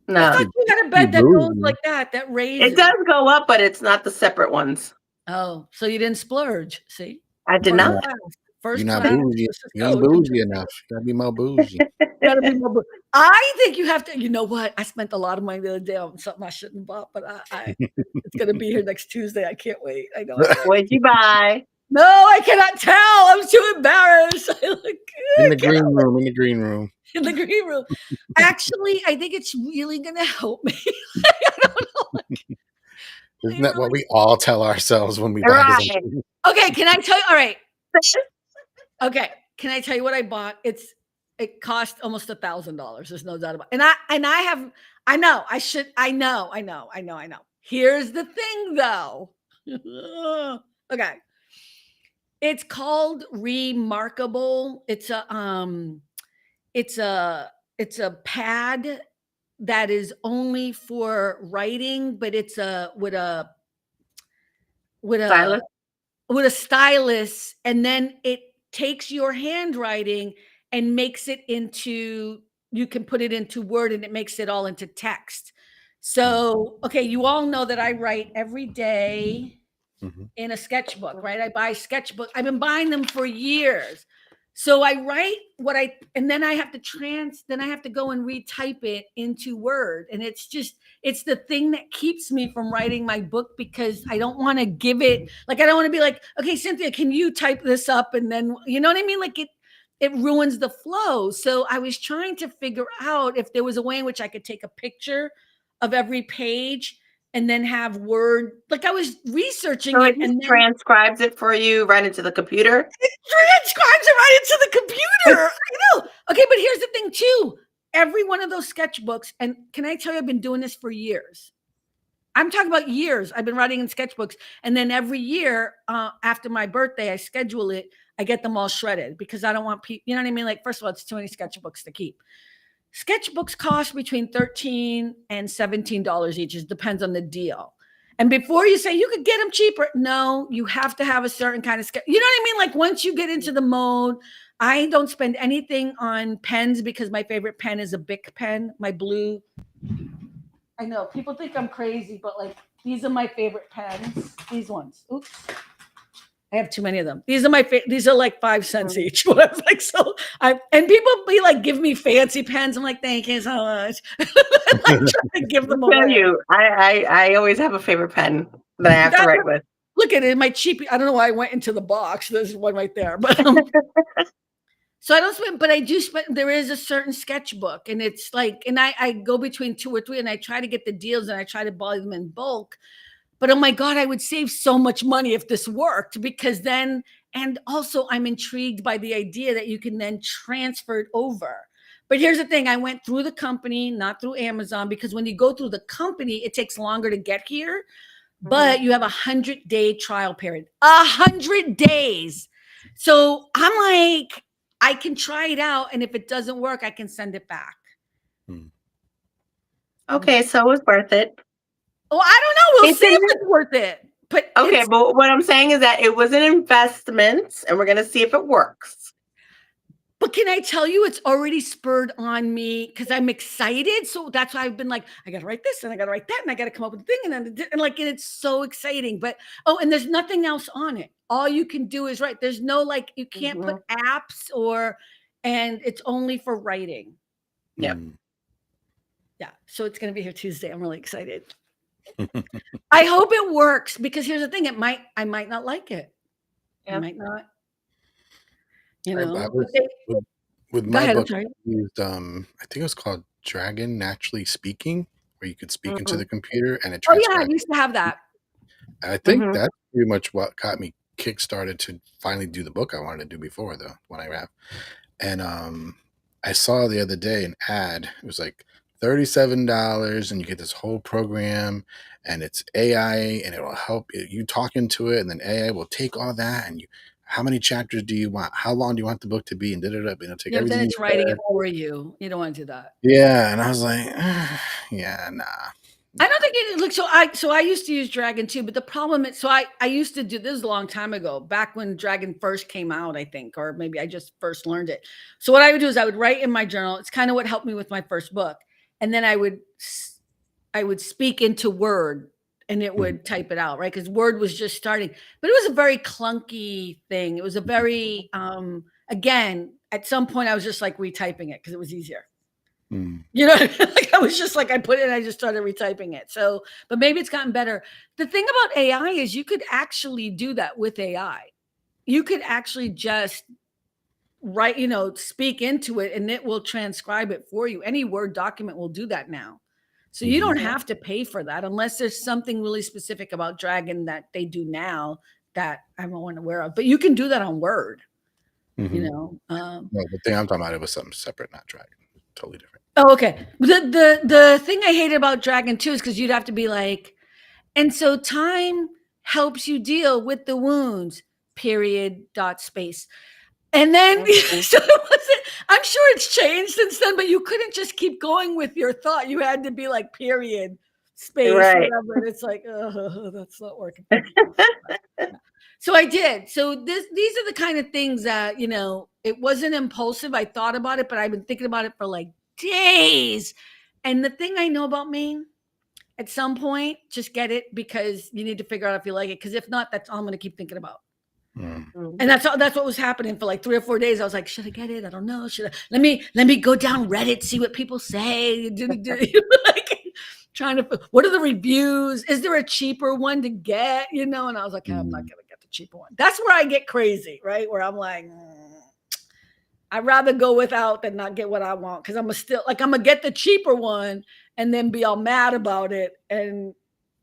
I No, thought you had a bed that goes like that raises. it does go up, but it's not the separate ones. Oh, so you didn't splurge, see? I did First not. class. First You're not class. bougie. Let's just You go. ain't bougie enough. You gotta be more bougie. Gotta be more I think you have to, you know what? I spent a lot of money the other day on something I shouldn't have bought, but it's gonna be here next Tuesday. I can't wait. I know. What'd you buy? No, I cannot tell. I'm too embarrassed. I look In the green room. In the green room. in the green room. Actually, I think it's really gonna help me. I don't know. Isn't that what we all tell ourselves when we buy Right. something? Okay, can I tell you? All right. Okay, can I tell you what I bought? It cost almost $1,000. There's no doubt about it. I know. Here's the thing though. Okay. It's called Remarkable. It's a pad that is only for writing, but it's with a Stylus? with a stylus, and then it takes your handwriting and makes it into, you can put it into Word and it makes it all into text. So, okay, you all know that I write every day in a sketchbook, right? I buy sketchbook. I've been buying them for years. So I write and then I have to go and retype it into Word. And it's the thing that keeps me from writing my book because I don't want to give it, like, I don't want to be like, okay, Cynthia, can you type this up? And then, you know what I mean? Like it ruins the flow. So I was trying to figure out if there was a way in which I could take a picture of every page and then have Word. Like I was researching So it it just and then transcribes it for you right into the computer? it transcribes it right into the computer. I know. Okay, but here's the thing too. Every one of those sketchbooks, and can I tell you, I've been doing this for years. I'm talking about years. I've been writing in sketchbooks. And then every year after my birthday, I schedule it. I get them all shredded because I don't want people, you know what I mean? Like, first of all, it's too many sketchbooks to keep. Sketchbooks cost between $13 and $17 each. It depends on the deal. And before you say you could get them cheaper, no, you have to have a certain kind of sketch. You know what I mean? Like once you get into the mode, I don't spend anything on pens because my favorite pen is a Bic pen, my blue. I know people think I'm crazy, but like these are my favorite pens. These ones. Oops. I have too many of them. These are my these are like 5 cents each. Whatever. Like so, and people be like, give me fancy pens. I'm like, thank you so much. Like, trying to give them away. Tell you, I always have a favorite pen that I have to write with. Look at it, my cheap. I don't know why I went into the box. There's one right there, but so I don't spend, but I do spend. There is a certain sketchbook, and it's like, and I go between 2 or 3, and I try to get the deals, and I try to buy them in bulk. But oh my God, I would save so much money if this worked because then, and also I'm intrigued by the idea that you can then transfer it over. But here's the thing, I went through the company, not through Amazon, because when you go through the company, it takes longer to get here, but you have 100-day trial period, 100 days. So I'm like, I can try it out. And if it doesn't work, I can send it back. Okay, so it's worth it. Well, I don't know. We'll see if it's worth it. But okay, but what I'm saying is that it was an investment, and we're going to see if it works. But can I tell you, it's already spurred on me because I'm excited. So that's why I've been like, I got to write this and I got to write that and I got to come up with a thing. And like, and it's so exciting. But, and there's nothing else on it. All you can do is write. There's no, like, you can't put apps and it's only for writing. Yeah. Yeah. So it's going to be here Tuesday. I'm really excited. I hope it works because here's the thing. I might not like it. Yeah. I might not. You know, with my book, I used, I think it was called Dragon Naturally Speaking, where you could speak into the computer and it transcribed. Oh yeah, I used to have that. I think that's pretty much what got me kickstarted to finally do the book I wanted to do before, though, when I rap. And I saw the other day an ad. It was like $37, and you get this whole program, and it's AI, and it will help you talk into it, and then AI will take all that, and how many chapters do you want? How long do you want the book to be? And it'll take Yeah, but then everything. it's writing it for you. You don't want to do that. Yeah, and I was like, yeah, nah. I don't think it looks so I used to use Dragon too, but the problem is I used to do this a long time ago, back when Dragon first came out, I think, or maybe I just first learned it. So what I would do is I would write in my journal. It's kind of what helped me with my first book. And then I would speak into Word and it would type it out, right? Because Word was just starting, but it was a very clunky thing. It was a very again, at some point I was just like retyping it because it was easier. You know, like I was just like, I put it and I just started retyping it. So, but maybe it's gotten better. The thing about AI is you could actually do that with AI. You could actually just write, speak into it and it will transcribe it for you. Any Word document will do that now. So you don't have to pay for that unless there's something really specific about Dragon that they do now that I'm unaware of. But you can do that on Word, No, the thing I'm talking about, it was something separate, not Dragon. Totally different. Oh, okay. The thing I hated about Dragon too is because you'd have to be like, and so time helps you deal with the wounds, period, dot space. And then so it wasn't, I'm sure it's changed since then, but you couldn't just keep going with your thought. You had to be like period, space, whatever. And it's like, oh, that's not working. So I did. So these are the kind of things that, it wasn't impulsive. I thought about it, but I've been thinking about it for like days. And the thing I know about me, at some point, just get it because you need to figure out if you like it. Because if not, that's all I'm going to keep thinking about. And that's what was happening for like 3 or 4 days. I was like, should I get it? I don't know. Should I? Let me go down Reddit, see what people say. Like, trying to, what are the reviews? Is there a cheaper one to get? And I was like, I'm not going to get the cheaper one. That's where I get crazy, right? Where I'm like, I'd rather go without than not get what I want. Cause I'm gonna get the cheaper one and then be all mad about it. And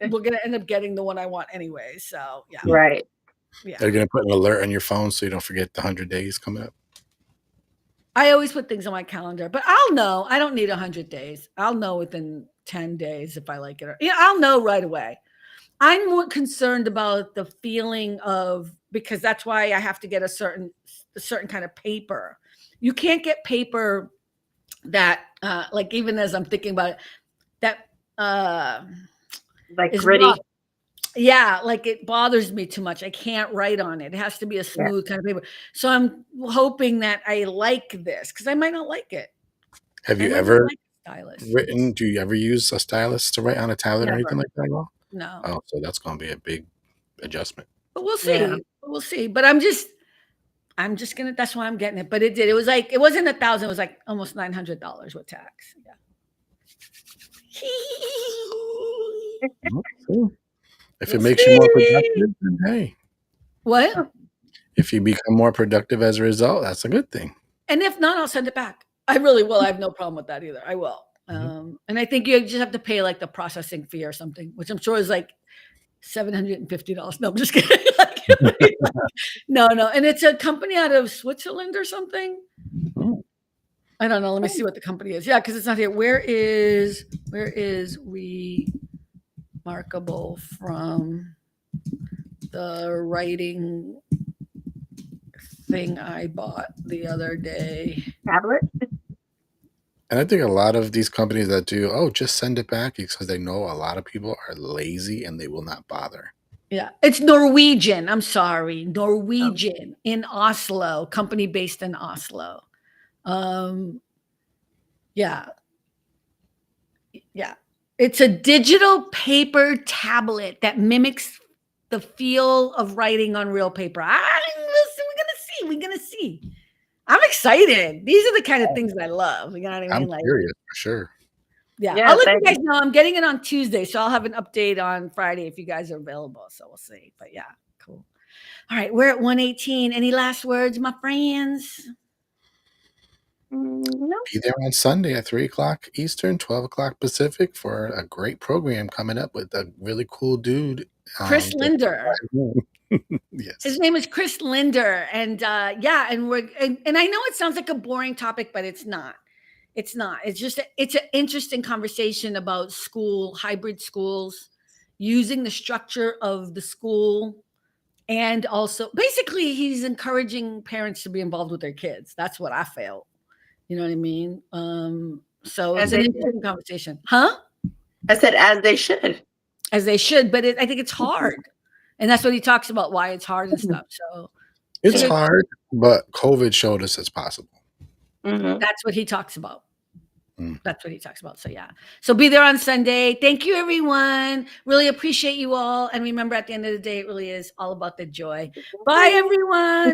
we're going to end up getting the one I want anyway. So yeah. Right. Yeah. Are you going to put an alert on your phone so you don't forget the 100 days coming up? I always put things on my calendar, but I'll know. I don't need 100 days. I'll know within 10 days if I like it. I'll know right away. I'm more concerned about the feeling of, because that's why I have to get a certain kind of paper. You can't get paper that, like, even as I'm thinking about it, that like gritty. Rough. Yeah, like it bothers me too much. I can't write on it. It has to be a smooth kind of paper. So I'm hoping that I like this because I might not like it. Have you ever written? Do you ever use a stylus to write on a tablet or anything like that at all? No. Oh, so that's going to be a big adjustment. But we'll see. Yeah. We'll see. But I'm just gonna. That's why I'm getting it. But it did. It was like, it wasn't $1,000. It was like almost $900 with tax. Yeah. If it makes you more productive, then hey. What? If you become more productive as a result, that's a good thing. And if not, I'll send it back. I really will. I have no problem with that either. I will. And I think you just have to pay like the processing fee or something, which I'm sure is like $750. No, I'm just kidding. No. And it's a company out of Switzerland or something. I don't know. Let me see what the company is. Yeah, because it's not here. Where is Remarkable from the writing thing I bought the other day? Tablet. And I think a lot of these companies that do, just send it back, because they know a lot of people are lazy and they will not bother. Yeah, it's Norwegian. I'm sorry. Norwegian in Oslo, company based in Oslo. Yeah. It's a digital paper tablet that mimics the feel of writing on real paper. We're gonna see. I'm excited. These are the kind of things that I love. You know what I mean? I'm curious for sure. Yeah, I'll let you guys know. I'm getting it on Tuesday, so I'll have an update on Friday if you guys are available. So we'll see. But yeah, cool. All right, we're at 1:18. Any last words, my friends? No. Be there on Sunday at 3 o'clock Eastern, 12 o'clock Pacific for a great program coming up with a really cool dude. Chris Linder. Yes. His name is Chris Linder. And yeah, and and I know it sounds like a boring topic, but it's not. It's not. It's just it's an interesting conversation about school, hybrid schools, using the structure of the school. And also, basically, he's encouraging parents to be involved with their kids. That's what I felt. You know what I mean? So it's As an they interesting conversation. Huh? I said, as they should. As they should, but I think it's hard. And that's what he talks about, why it's hard and stuff. So It's Yeah. hard, but COVID showed us it's possible. Mhm. that's what he talks about. Mm. That's what he talks about. So yeah. So be there on Sunday. Thank you, everyone. Really appreciate you all. And remember, at the end of the day, it really is all about the joy. Bye, everyone.